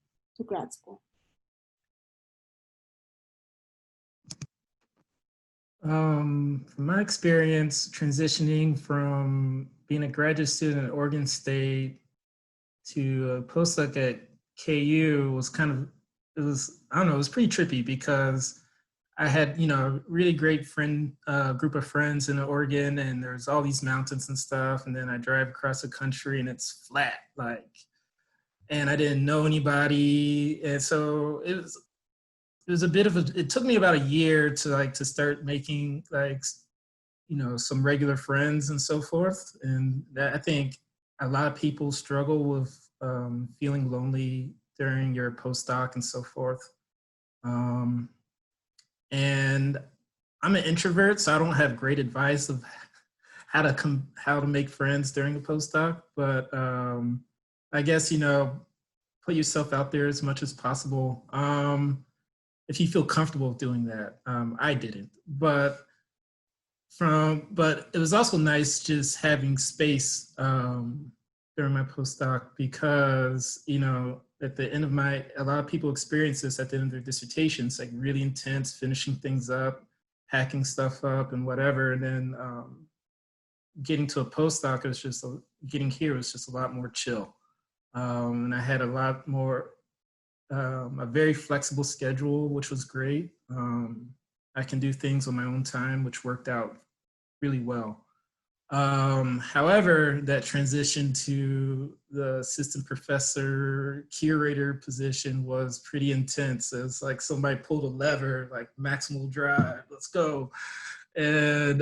Speaker 5: grad school.
Speaker 3: From my experience transitioning from being a graduate student at Oregon State to a postdoc at KU was I don't know, it was pretty trippy because I had, you know, a really great group of friends in Oregon, and there's all these mountains and stuff. And then I drive across the country and it's flat, and I didn't know anybody. And so it was a bit of it took me about a year to start making you know, some regular friends and so forth. And that, I think a lot of people struggle with feeling lonely during your postdoc and so forth. And I'm an introvert, so I don't have great advice of how to make friends during a postdoc. But I guess, you know, put yourself out there as much as possible. If you feel comfortable doing that. I didn't, but it was also nice just having space during my postdoc because, you know, at the end of a lot of people experience this at the end of their dissertations, like really intense, finishing things up, packing stuff up and whatever. And then getting to a postdoc, getting here was just a lot more chill. And I had a lot more, a very flexible schedule, which was great. I can do things on my own time, which worked out really well. However, that transition to the assistant professor curator position was pretty intense. It's like somebody pulled a lever, like maximal drive, let's go. And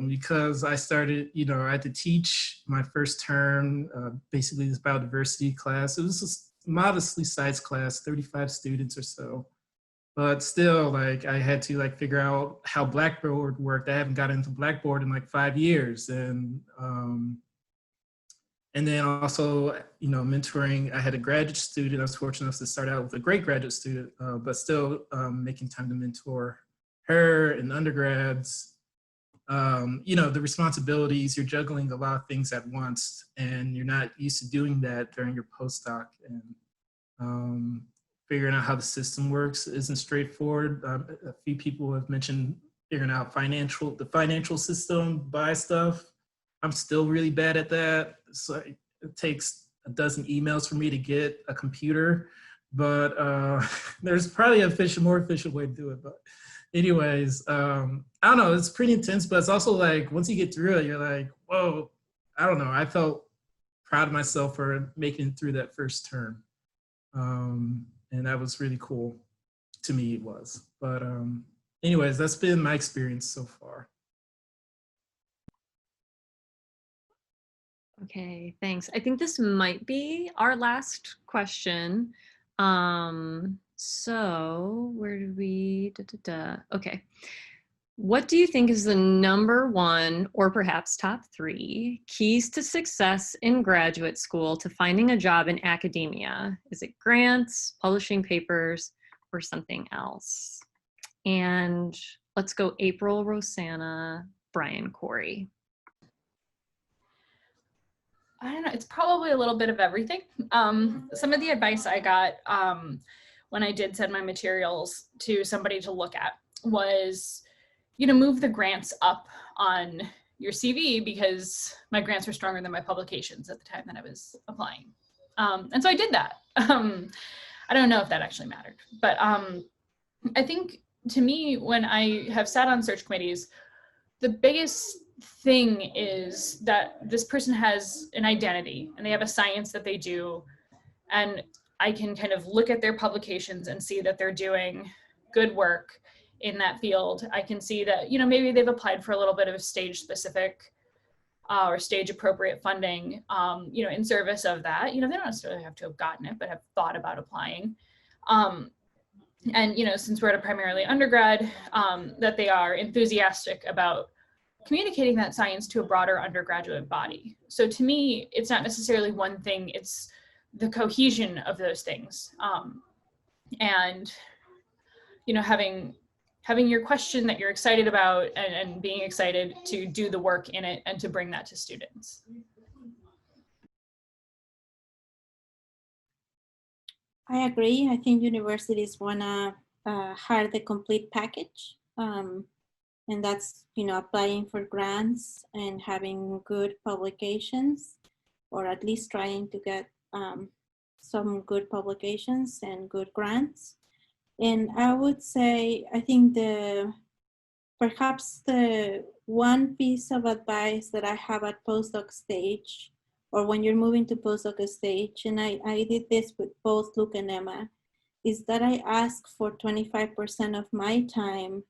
Speaker 3: because I started, you know, I had to teach my first term, basically this biodiversity class. It was a modestly sized class, 35 students or so. But still, like, I had to figure out how Blackboard worked. I haven't got into Blackboard in 5 years. And And then also, mentoring. I had a graduate student. I was fortunate enough to start out with a great graduate student, but still making time to mentor her and undergrads. The responsibilities, you're juggling a lot of things at once, and you're not used to doing that during your postdoc. And figuring out how the system works isn't straightforward. A few people have mentioned figuring out the financial system, buy stuff. I'm still really bad at that. So it takes a dozen emails for me to get a computer, but there's probably a more efficient way to do it. But anyways, I don't know, it's pretty intense, but it's also like, once you get through it, you're like, whoa, I don't know. I felt proud of myself for making it through that first term. And that was really cool. To me, it was. But anyways, that's been my experience so far.
Speaker 1: Okay, thanks. I think this might be our last question. So where did we, okay. What do you think is the #1, or perhaps top 3, keys to success in graduate school to finding a job in academia? Is it grants, publishing papers, or something else? And let's go April, Rosanna, Brian, Kory.
Speaker 2: I don't know, it's probably a little bit of everything. Some of the advice I got when I did send my materials to somebody to look at was, move the grants up on your CV, because my grants were stronger than my publications at the time that I was applying. And so I did that. I don't know if that actually mattered, but I think, to me, when I have sat on search committees, the biggest thing is that this person has an identity and they have a science that they do, and I can kind of look at their publications and see that they're doing good work in that field. I can see that, maybe they've applied for a little bit of stage specific or stage appropriate funding, in service of that. They don't necessarily have to have gotten it, but have thought about applying. And, since we're at a primarily undergrad, that they are enthusiastic about communicating that science to a broader undergraduate body. So to me, it's not necessarily one thing, it's the cohesion of those things. And, having your question that you're excited about, and being excited to do the work in it and to bring that to students.
Speaker 5: I agree. I think universities want to hire the complete package. And that's, applying for grants and having good publications, or at least trying to get some good publications and good grants. And I would say, I think perhaps the one piece of advice that I have at postdoc stage, or when you're moving to postdoc stage, and I did this with both Luke and Emma, is that I ask for 25% of my time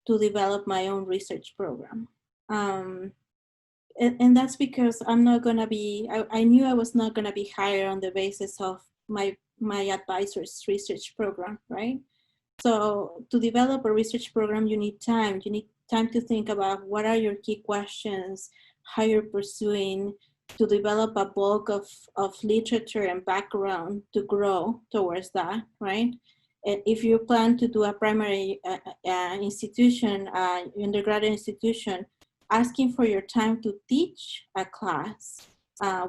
Speaker 5: to develop my own research program. And that's because I'm not gonna be, I knew I was not gonna be hired on the basis of my advisor's research program, right? So to develop a research program, you need time. You need time to think about what are your key questions, how you're pursuing, to develop a bulk of literature and background to grow towards that, right? If you plan to do a primary institution, undergraduate institution, asking for your time to teach a class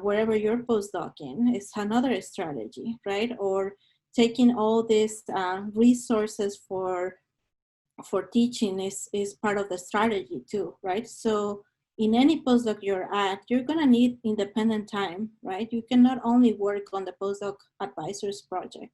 Speaker 5: wherever you're postdocing is another strategy, right? Or taking all these resources for teaching is part of the strategy too, right? So in any postdoc you're at, you're gonna need independent time, right? You cannot only work on the postdoc advisors project.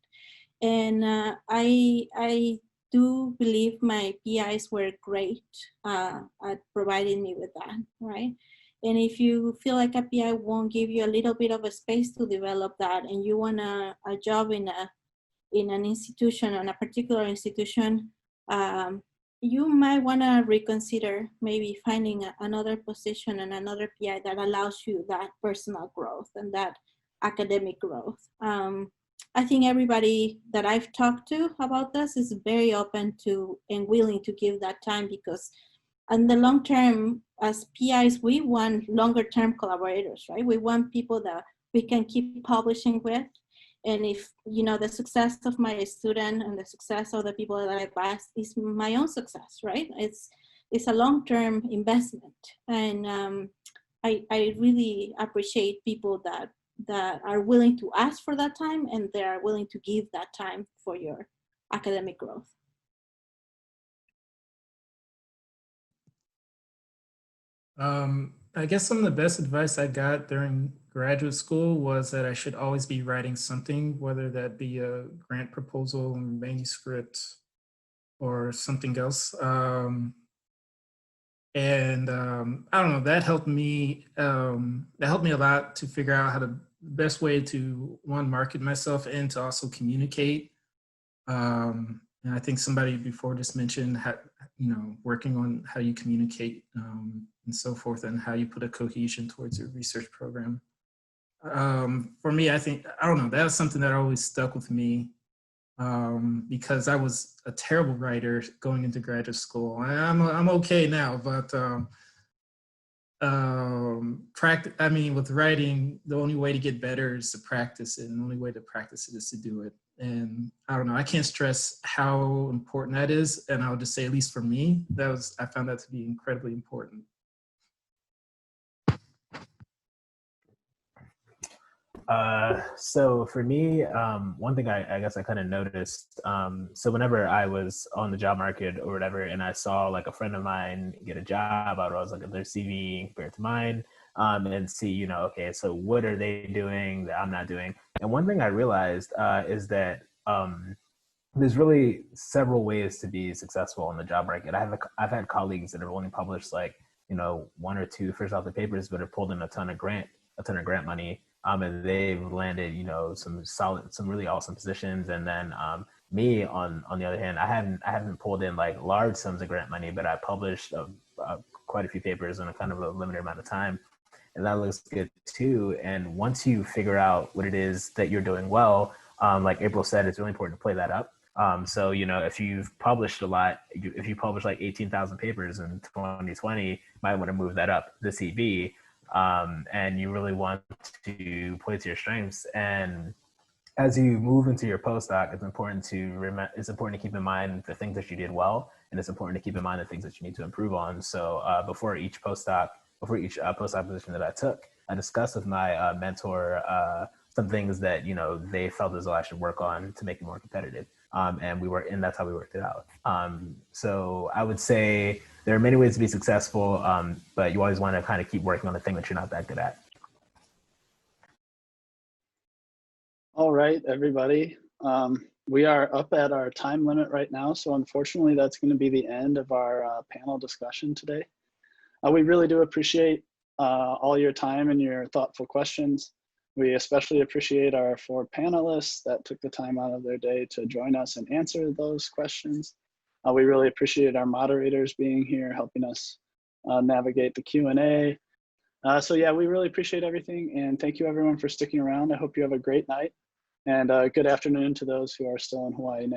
Speaker 5: And I do believe my PIs were great at providing me with that, right? And if you feel like a PI won't give you a little bit of a space to develop that, and you want a job in an institution, on a particular institution, you might want to reconsider maybe finding another position and another PI that allows you that personal growth and that academic growth. I think everybody that I've talked to about this is very open to and willing to give that time, because in the long term, as PIs, we want longer term collaborators, right? We want people that we can keep publishing with. And if, you know, the success of my student and the success of the people that I advise is my own success, right? It's a long-term investment. And I really appreciate people that are willing to ask for that time, and they are willing to give that time for your academic growth.
Speaker 3: I guess some of the best advice I got during graduate school was that I should always be writing something, whether that be a grant proposal, manuscript, or something else. I don't know, that helped me a lot to figure out how the best way to, one, market myself and to also communicate. And I think somebody before just mentioned how, you know, working on how you communicate and so forth, and how you put a cohesion towards your research program. For me, I don't know, that was something that always stuck with me because I was a terrible writer going into graduate school. I'm okay now, but I mean, with writing, the only way to get better is to practice it, and the only way to practice it is to do it. And I don't know, I can't stress how important that is. And I'll just say, at least for me, I found that to be incredibly important.
Speaker 4: So for me, one thing I guess I kind of noticed, so whenever I was on the job market or whatever, and I saw like a friend of mine get a job, I would always look at their CV compared to mine, and see, you know, okay, so what are they doing that I'm not doing? And one thing I realized is that there's really several ways to be successful in the job market. I've had colleagues that have only published like, you know, 1 or 2 first author papers, but have pulled in a ton of grant money. And they've landed, you know, some really awesome positions. And then me, on the other hand, I haven't pulled in like large sums of grant money, but I published quite a few papers in a kind of a limited amount of time, and that looks good too. And once you figure out what it is that you're doing well, like April said, it's really important to play that up. So, you know, if you've published a lot, if you publish like 18,000 papers in 2020, you might want to move that up the CV. And you really want to play to your strengths. And as you move into your postdoc, it's important to keep in mind the things that you did well, and it's important to keep in mind the things that you need to improve on. So before each postdoc position that I took, I discussed with my mentor some things that, you know, they felt as though I should work on to make it more competitive. And that's how we worked it out. So I would say there are many ways to be successful, but you always want to kind of keep working on the thing that you're not that good at.
Speaker 6: All right, everybody. We are up at our time limit right now, so unfortunately that's going to be the end of our panel discussion today. We really do appreciate all your time and your thoughtful questions. We especially appreciate our 4 panelists that took the time out of their day to join us and answer those questions. We really appreciate our moderators being here, helping us navigate the Q&A. So yeah, we really appreciate everything, and thank you everyone for sticking around. I hope you have a great night, and good afternoon to those who are still in Hawaii.